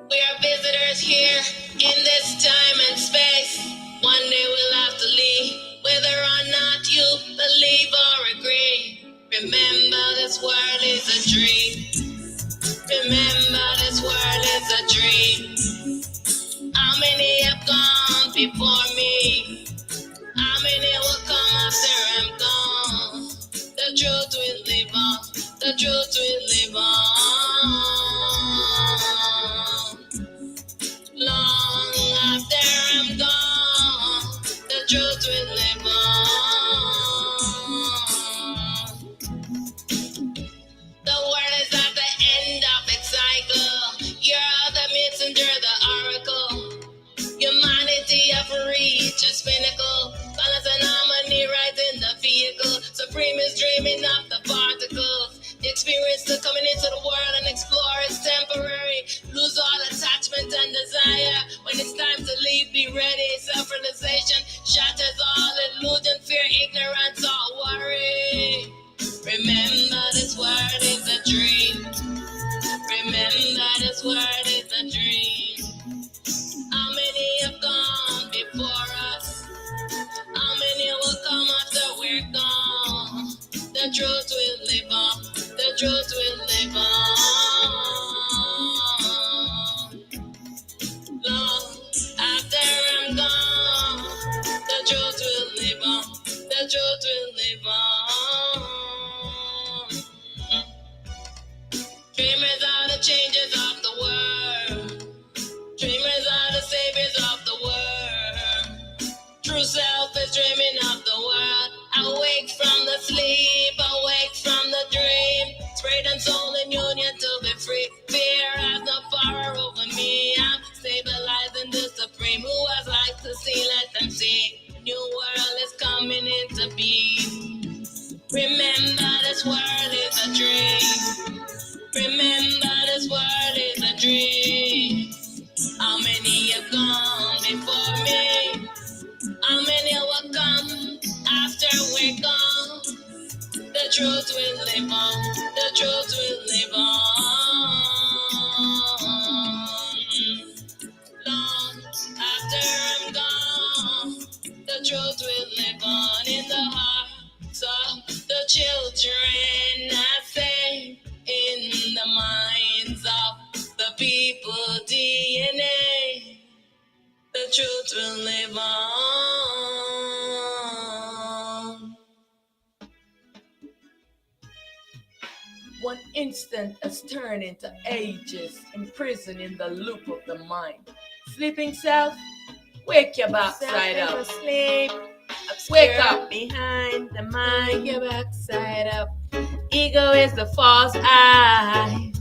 We are visitors here in this time and space. One day we'll have to leave, whether or not you believe or agree. Remember, this world is a dream. Remember, this world is a dream. How many have gone before me? How many will come after I'm gone? The truth will live on. The truth will live on. Long after I'm gone, the truth will live on. The world is at the end of its cycle. You're the messenger, the oracle. Humanity have reached its pinnacle. Balance and harmony right in the vehicle. Supreme is dreaming of the particles. The experience to coming into the world and explore is temporary. Lose all attachment and desire. When it's time to leave, be ready. Self-realization shatters all illusion, fear, ignorance, or worry. Remember, this world is a dream. Remember, this world is a dream. How many have gone before us? How many will come after we're gone? The truth will live on. The truth will live on. Long after I'm gone, the truth will live on. The truth will live on. Dreamers are the changers of the world. Dreamers are the saviors of the world. True self is dreaming of the world. Awake from the sleep, awake from the dream. Spirit and soul in union to be free. Fear has no power over me. I'm stabilizing the supreme. Who has light to see, let them see. New world is coming into being. Remember, this world is a dream. Remember, this world is a dream. How many have gone before me? How many will come after we're gone? The truth will live on. The truth will live on. Long after I'm gone, the truth will live on in the hearts of the children. I say, in the minds of the people DNA, the truth will live on. One instant has turned into ages, imprisoned in the loop of the mind. Sleeping self, wake your backside up. Sleep, wake up behind the mind. Wake your backside up. Ego is the false eye.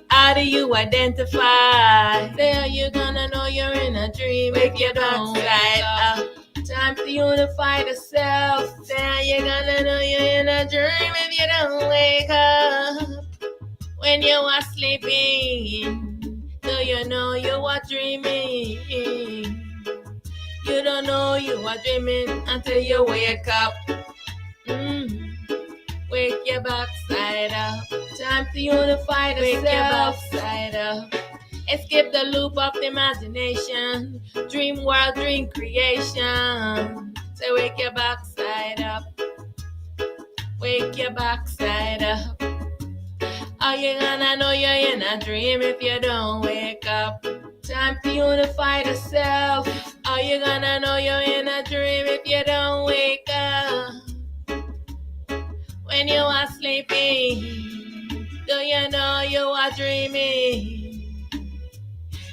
How do you identify? There you gonna know you're in a dream. Wake your backside up. Time to unify the self. There you gonna know you're in a dream if you don't wake up. When you are sleeping, do you know you are dreaming? You don't know you are dreaming until you wake up. Wake your backside up. Time to unify the self. Wake your backside up. Escape the loop of the imagination. Dream world, dream creation. Say wake your backside up. Wake your backside up. Are you gonna know you're in a dream if you don't wake up? Time to unify the self. Are you gonna know you're in a dream if you don't wake up? When you are sleeping, do you know you are dreaming?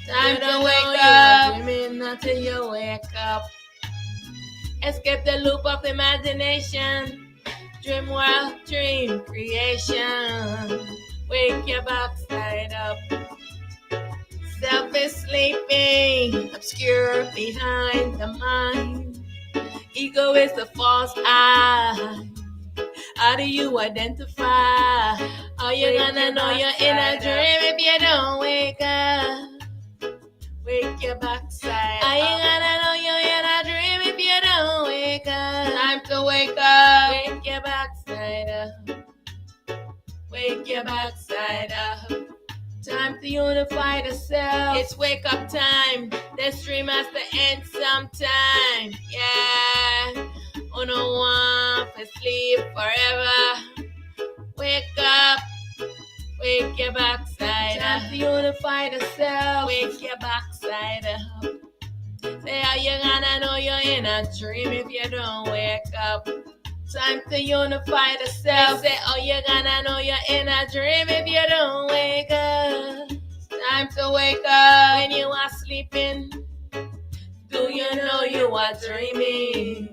Time to wake up. Dreaming until you wake up. Escape the loop of imagination. Dream world, dream creation. Wake your backside up. Self is sleeping, obscure behind the mind. Ego is the false I. How do you identify? Are you gonna know you're in a dream if you don't wake up? Wake your backside. Are you gonna know you're in a dream if you don't wake up? Time to wake up. Wake your backside up. Wake your backside up. Time to unify the self. It's wake up time. This dream has to end sometime. Yeah. Oh no one for sleep forever. Wake up. Wake your backside up. Time to unify the self. Wake your backside up. Say how you gonna know you're in a dream if you don't wake up. Time to unify the self. Say oh you gonna know you're in a dream if you don't wake up. Time to wake up when you are sleeping. Do you know you are dreaming?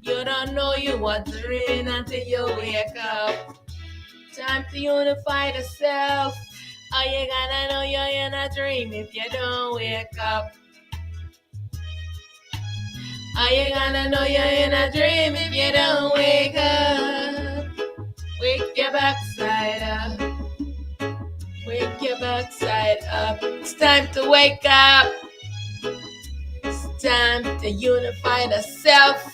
You don't know you are dreaming until you wake up. Time to unify the self. Are you gonna know you're in a dream if you don't wake up? Are you gonna know you're in a dream if you don't wake up? Wake your backside up. Wake your backside up. It's time to wake up. It's time to unify the self.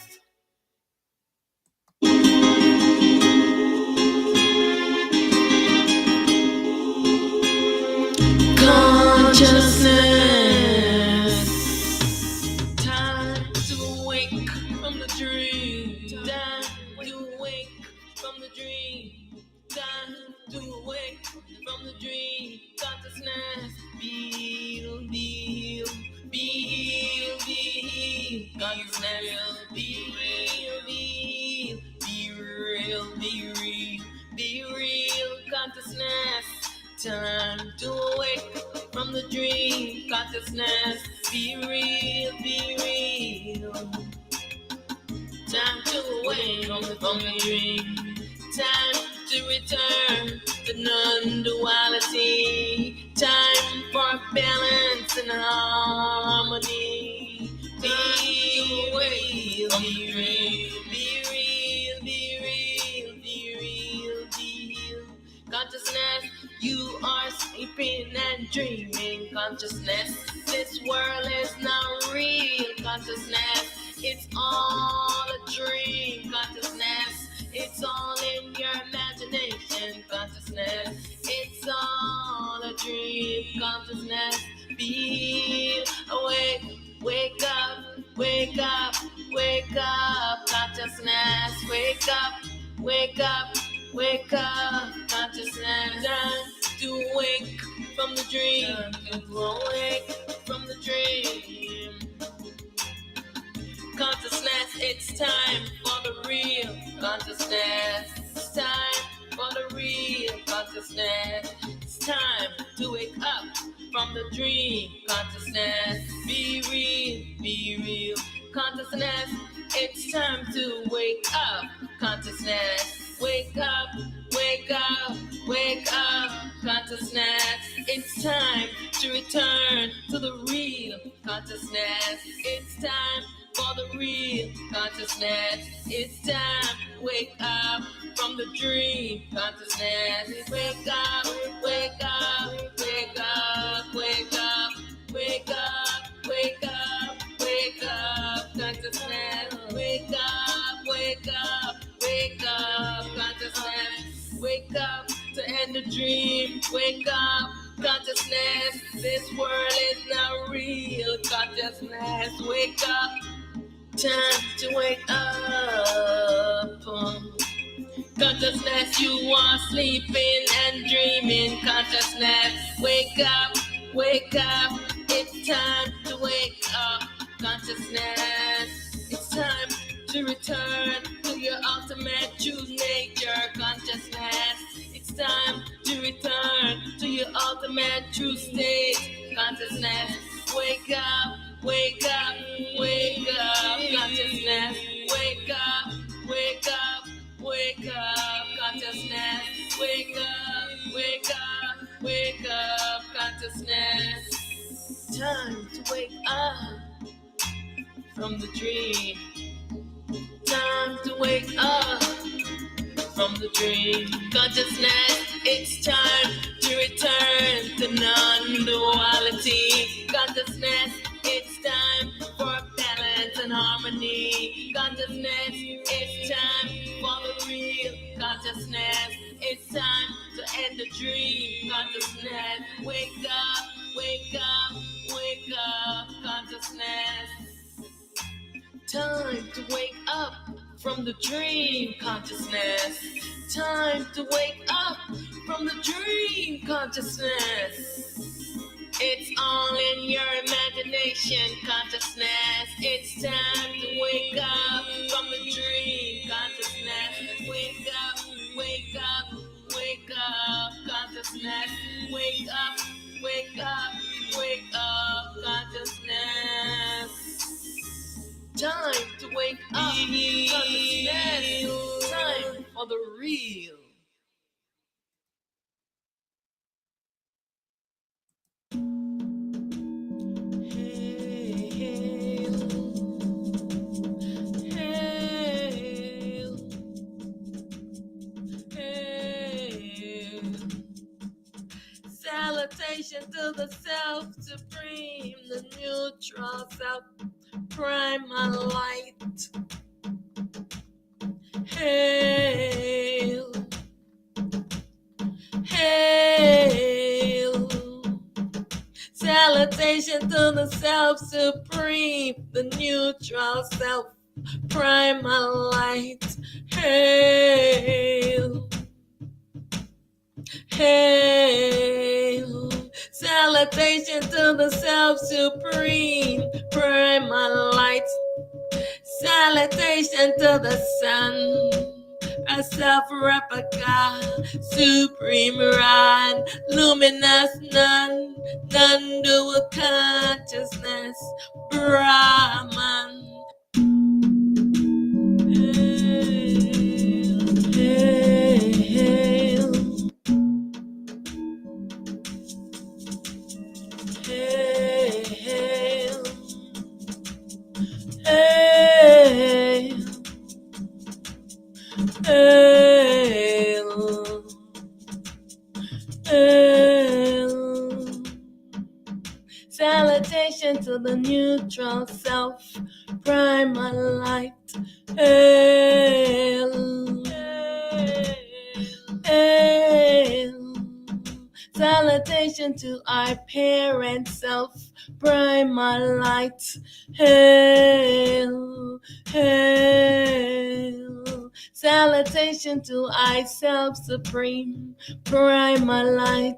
Consciousness. Time to wake from the dream. Time to wake from the dream. Time to wake from the dream. Consciousness. Be healed, be healed, be healed, be healed. Consciousness. Be real, be healed, be real, be real, be real. Consciousness. Time to wake from the dream. Consciousness. Be real, be real. Time to wake from the dream. Time to return to non-duality. Time for balance and harmony. Be real, be real, be real, be real, be real, be real. Consciousness, you are sleeping and dreaming. Consciousness, this world is not real. Consciousness, it's all a dream. Consciousness, it's all in your imagination. Consciousness, it's all a dream. Consciousness, be awake, wake up, wake up, wake up. Consciousness, wake up, wake up, wake up. Consciousness, time to wake from the dream. To awake from the dream. Consciousness, it's time for the real. Consciousness, it's time for the real. Consciousness, it's time to wake up from the dream. Consciousness, be real, be real. Consciousness, it's time to wake up. Consciousness, wake up, wake up, wake up. Consciousness, it's time to return to the real. Consciousness, it's time for the real. Consciousness, it's time. Wake up from the dream. Consciousness, wake up, wake up, wake up, wake up, wake up, wake up, wake up. Consciousness, wake up, wake up, wake up. Consciousness, wake up to end the dream. Wake up. Consciousness, this world is not real. Consciousness, wake up. Time to wake up. Consciousness, you are sleeping and dreaming. Consciousness, wake up, wake up. It's time to wake up. Consciousness, it's time to return to your ultimate true nature. Consciousness, it's time to return to your ultimate true state. Consciousness, wake up. Wake up, wake up, consciousness. Wake up, wake up, wake up, consciousness. Wake up, wake up, wake up, consciousness. Time to wake up from the dream. Time to wake up from the dream. Consciousness, it's time to return to non-duality. Consciousness, it's time for balance and harmony. Consciousness, it's time for the real. Consciousness, it's time to end the dream. Consciousness, wake up, wake up, wake up. Consciousness, time to wake up from the dream. Consciousness, time to wake up from the dream. Consciousness, it's all in your imagination. Consciousness, it's time to wake up from the dream. Consciousness, wake up, wake up, wake up. Consciousness, wake up, wake up, wake up. Consciousness, time to wake up. Consciousness, time for the real. Hail, hail, hail. Salutation to the self supreme, the neutral self, primal light. Hail, hail. Salutation to the self supreme, the neutral self, primal light. Hail, hail. Salutation to the self supreme, primal light. Salutation to the sun, a self-replica, supreme rod, luminous none, non-dual consciousness, Brahman. Hail, hail, hail, hail, hail, hail. Salutation to the neutral self, primal light. Hail, hail. Salutation to our parent self, primal light. Hail, hail. Salutation to I self supreme, primal light.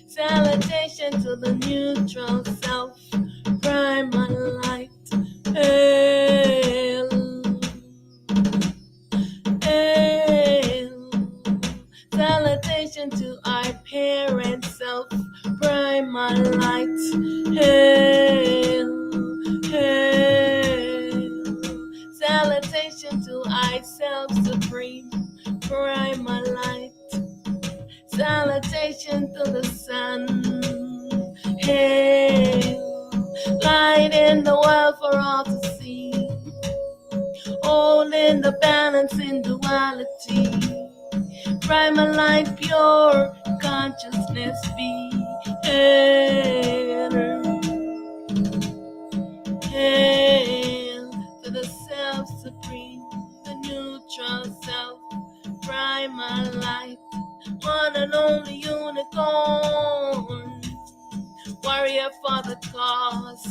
Salutation to the neutral self, primal light. Hail, hail. Salutation to our parent self, primal light. Hail, hail. Salutation to I self supreme, primal light. Salutation to the sun. Hail, light in the world for all to see. Holding the balance in duality. Primal light, pure consciousness be. Hail, hail to the self supreme, the neutral self, primal light. One and only unicorn, warrior for the cause,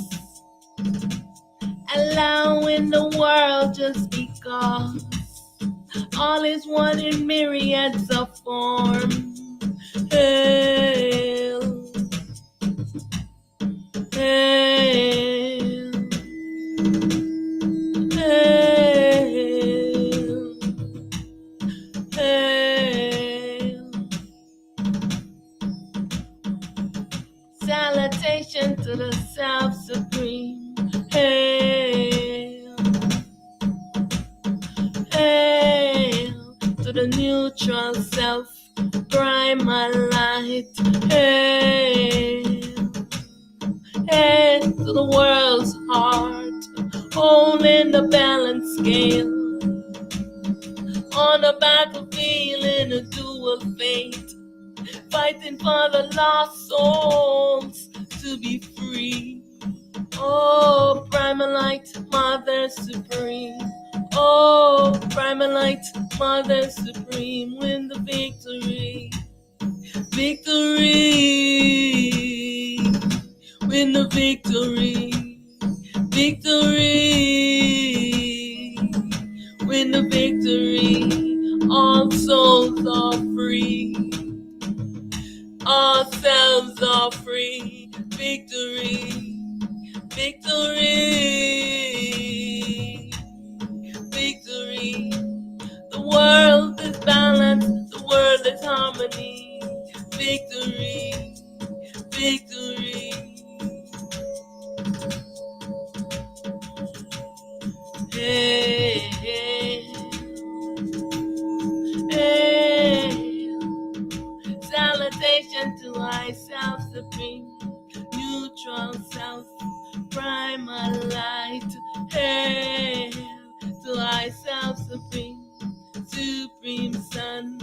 allowing the world just because all is one in myriads of form. Hail, hail, hail, hail. Salutation to the self-supreme. Hail, hail to the neutral self, primal light. Hail, hail to the world's heart, holding the balance scale on the battlefield in a dual fate, fighting for the lost souls to be free. Oh, primal light, Mother Supreme. Oh, primal light, Mother Supreme, win the victory. Victory, win the victory. Victory, win the victory. All souls are free. All selves are free. Victory, victory, victory. The world is balanced, the world is harmony. Victory, victory. Hey, hey, hey. Salutation to myself supreme, neutral self, primal light. Hail to myself supreme, supreme sun,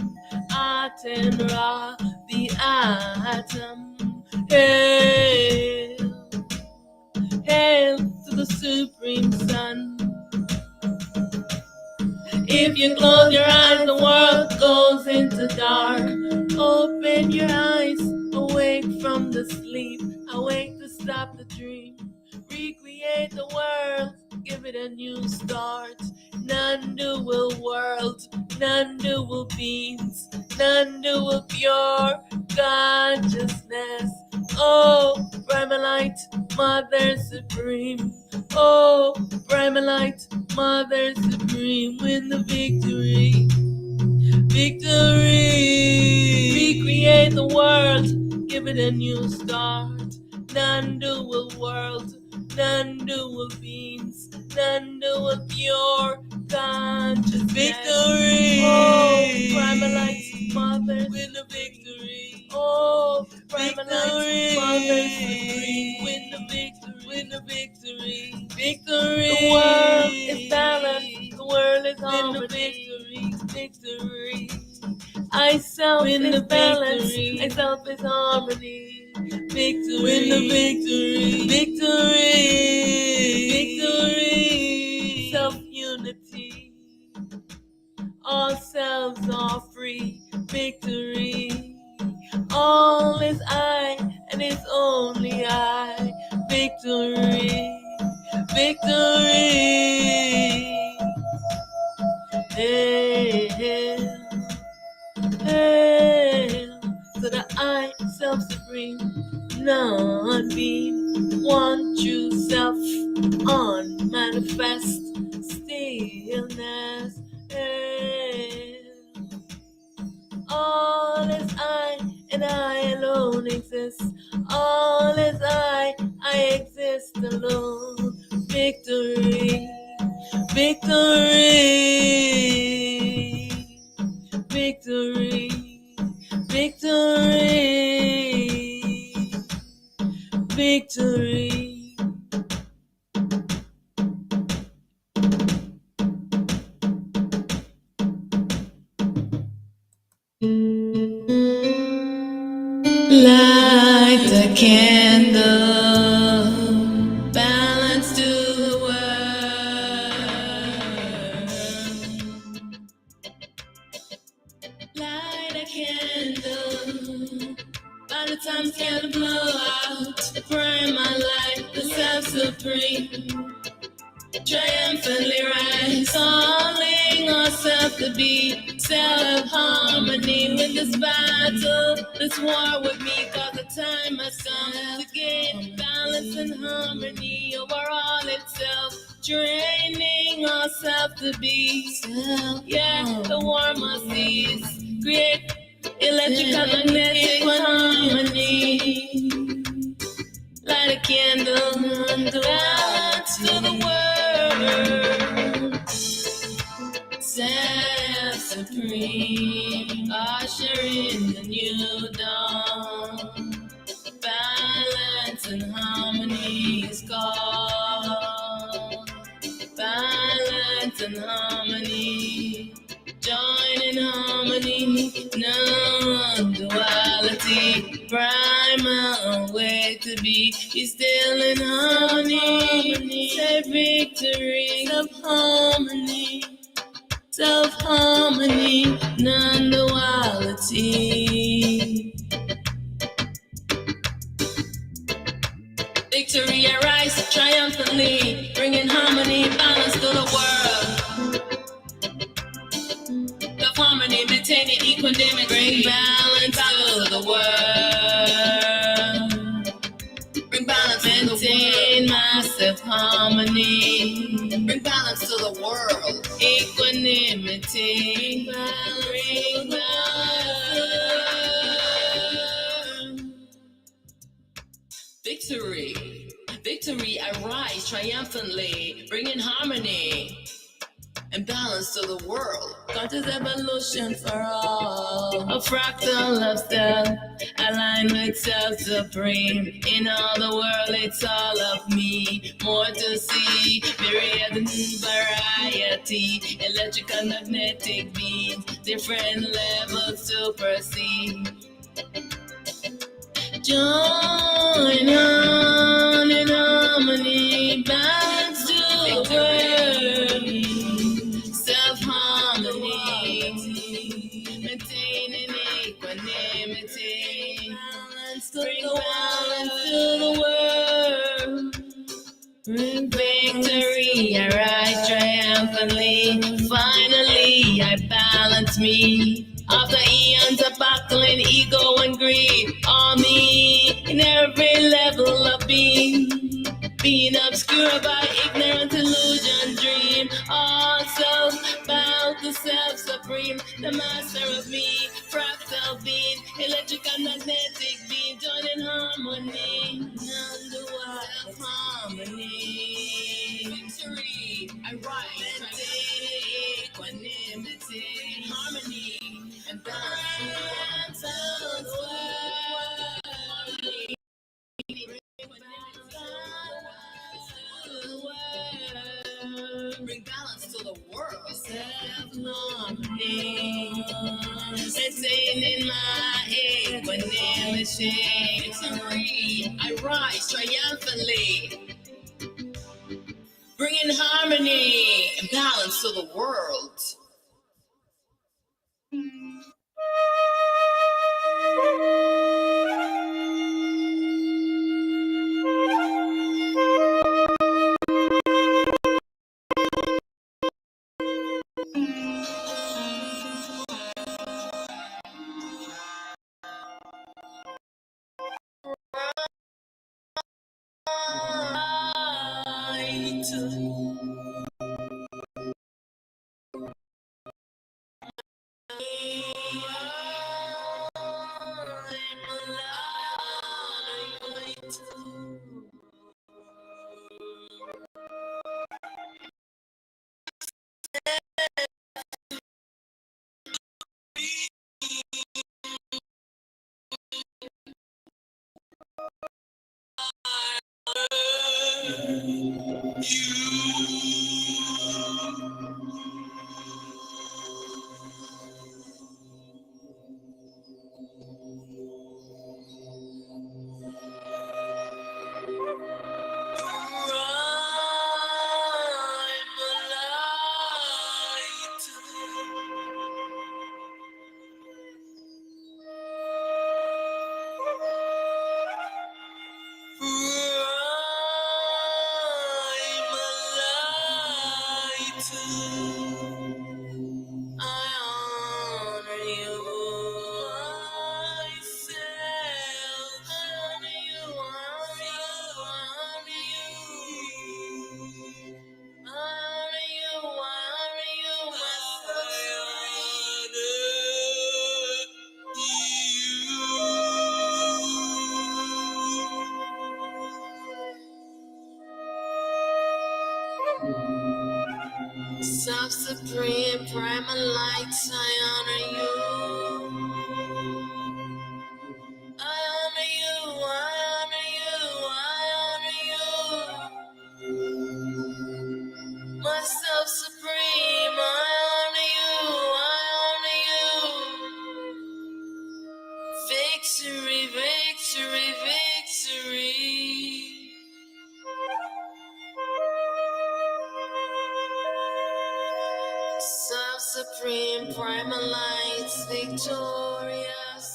Aten Ra, the atom. Hail, hail to the supreme sun. If you close your eyes, the world goes into dark. Open your eyes, awake from the sleep, awake to stop the dream. Recreate the world, give it a new start. Non-dual world, non-dual beings, non-dual pure consciousness. Oh, primal light, Mother Supreme. Oh, primal light, Mother Supreme, win the victory. Victory! Recreate the world, give it a new start. Non-dual world, non-dual beings, non-dual pure consciousness. Victory! Oh, primal light, Mother, win the victory. Oh, primal light, Mother Supreme, win the victory. Win the victory. Victory! The world is balanced, the world is harmony. Win the victory. Victory. I self win is balance, I self is harmony. Victory. Win the victory. Victory. Victory. Self-unity. All selves are free. Victory. All is I, and it's only I. Victory. Victory. Hail, hail to the I, self-supreme, non-being, one true self, unmanifest stillness. Hail. All is I, and I alone exist. All is I exist alone. Victory. Victory, victory, victory, victory. Light the candle, balance to the world. Light a candle, by the time the candle blow out, prime my life, the self-supreme. Triumphantly rise, calling ourselves to be self-harmony. Win this battle, this war with me, cause the time has come to gain balance and harmony over all itself. Training ourselves to be self. Yeah, the war must cease. Create electrical magnetic harmony. candle, balance to the world. Self supreme, ushering the new dawn. Balance and harmony is called. Balance and harmony. Join in harmony, non-duality. Primal way to be is still in harmony. Say victory of harmony. Self-harmony, non-duality. Victory arise triumphantly, bringing harmony, balance to the world. Love harmony, maintaining equanimity, bring balance to the world. Bring balance, maintain massive harmony. Bring balance to the world. Equanimity, bring balance. Victory, victory arise triumphantly, bringing harmony and balance to the world. Conscious evolution for all. A fractal of self, aligned with self-supreme. In all the world, it's all of me. More to see, myriad and variety. Electrical, magnetic beams, different levels to perceive. Join on in harmony, balance to the world. Self-harmony, maintaining equanimity. Bring balance to the world. Bring victory, arise triumphantly. Finally, I balance me. After eons of battling ego and greed, all me in every level of being obscured by ignorance, illusion, dream. All self bound to self supreme, the master of me, fractal being, electrical magnetic being, join in harmony, non-dual harmony. Victory, I rise, maintaining equanimity, harmony, and balance of the world. Bring balance to the world. Self-harmony, maintaining my equanimity. Victory, I rise triumphantly, bringing harmony and balance to the world. Self-supreme, primal lights, I honor you. I honor you, I honor you, I honor you. Myself supreme, I honor you, I honor you. Victory, victory, victory. Self-supreme, primal lights, victorious.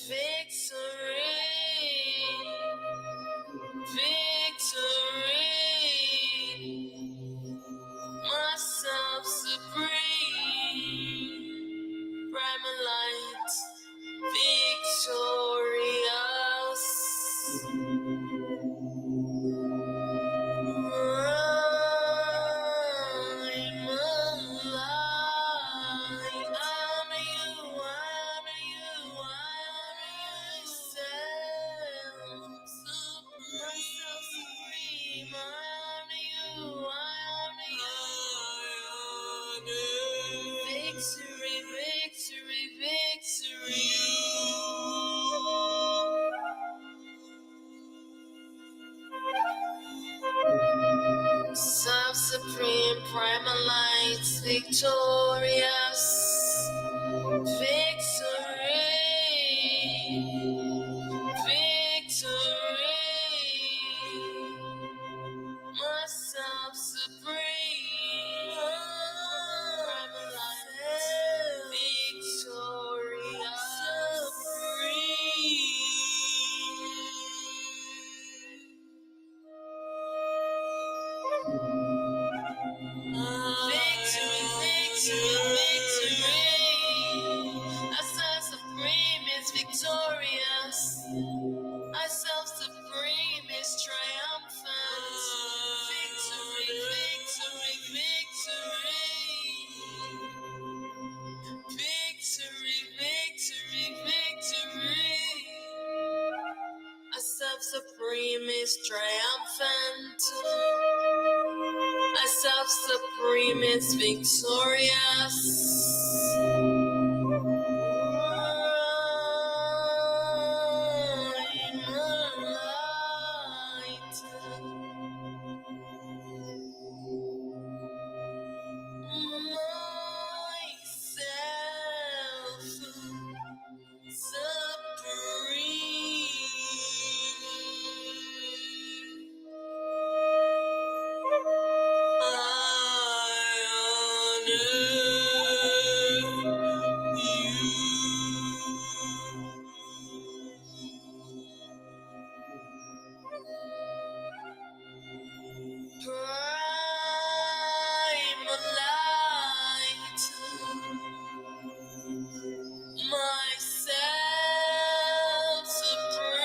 Victory, victory. Myself supreme, primal light, victorious. Primal light, honor you, honor you, honor yourself. Myself supreme, honor you, honor you. Victory, victory, victory. Self-supreme, primal lights, victorious. Victory, victory. Myself supreme, primal lights, victorious. Supreme. Victory, victory, victory. Ourselves supreme is victorious. Ourselves supreme is triumphant. Victory, victory, victory. Victory, victory, victory. Ourselves supreme is triumphant. Ourself supreme is victorious. Primal light, myself supreme.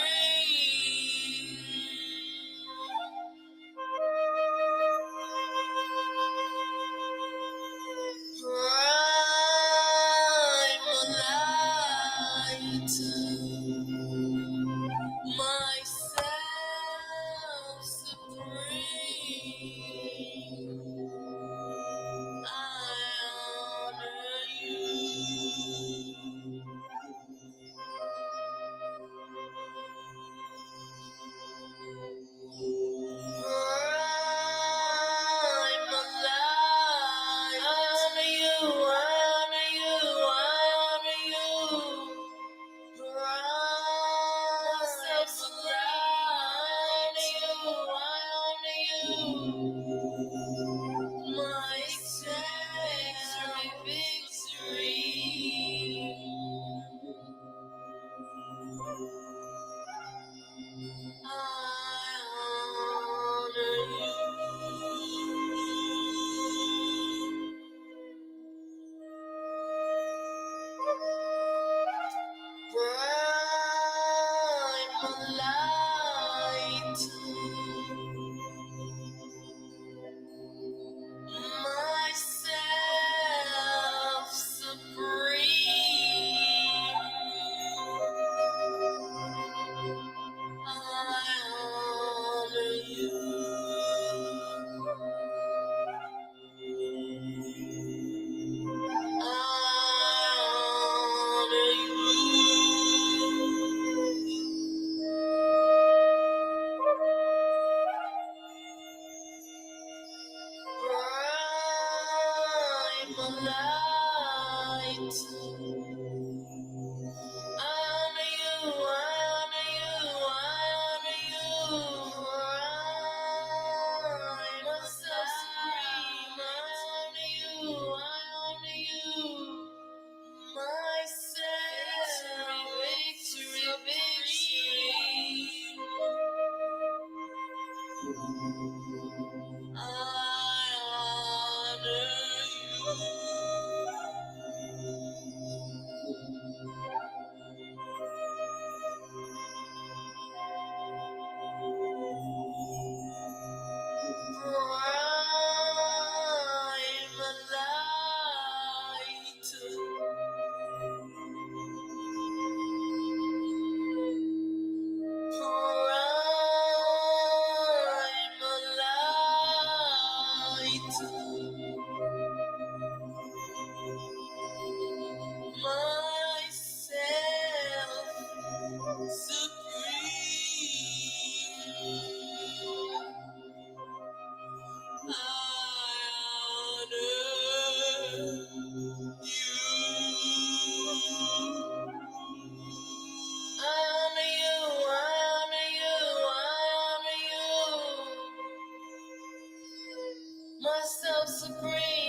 Myself supreme.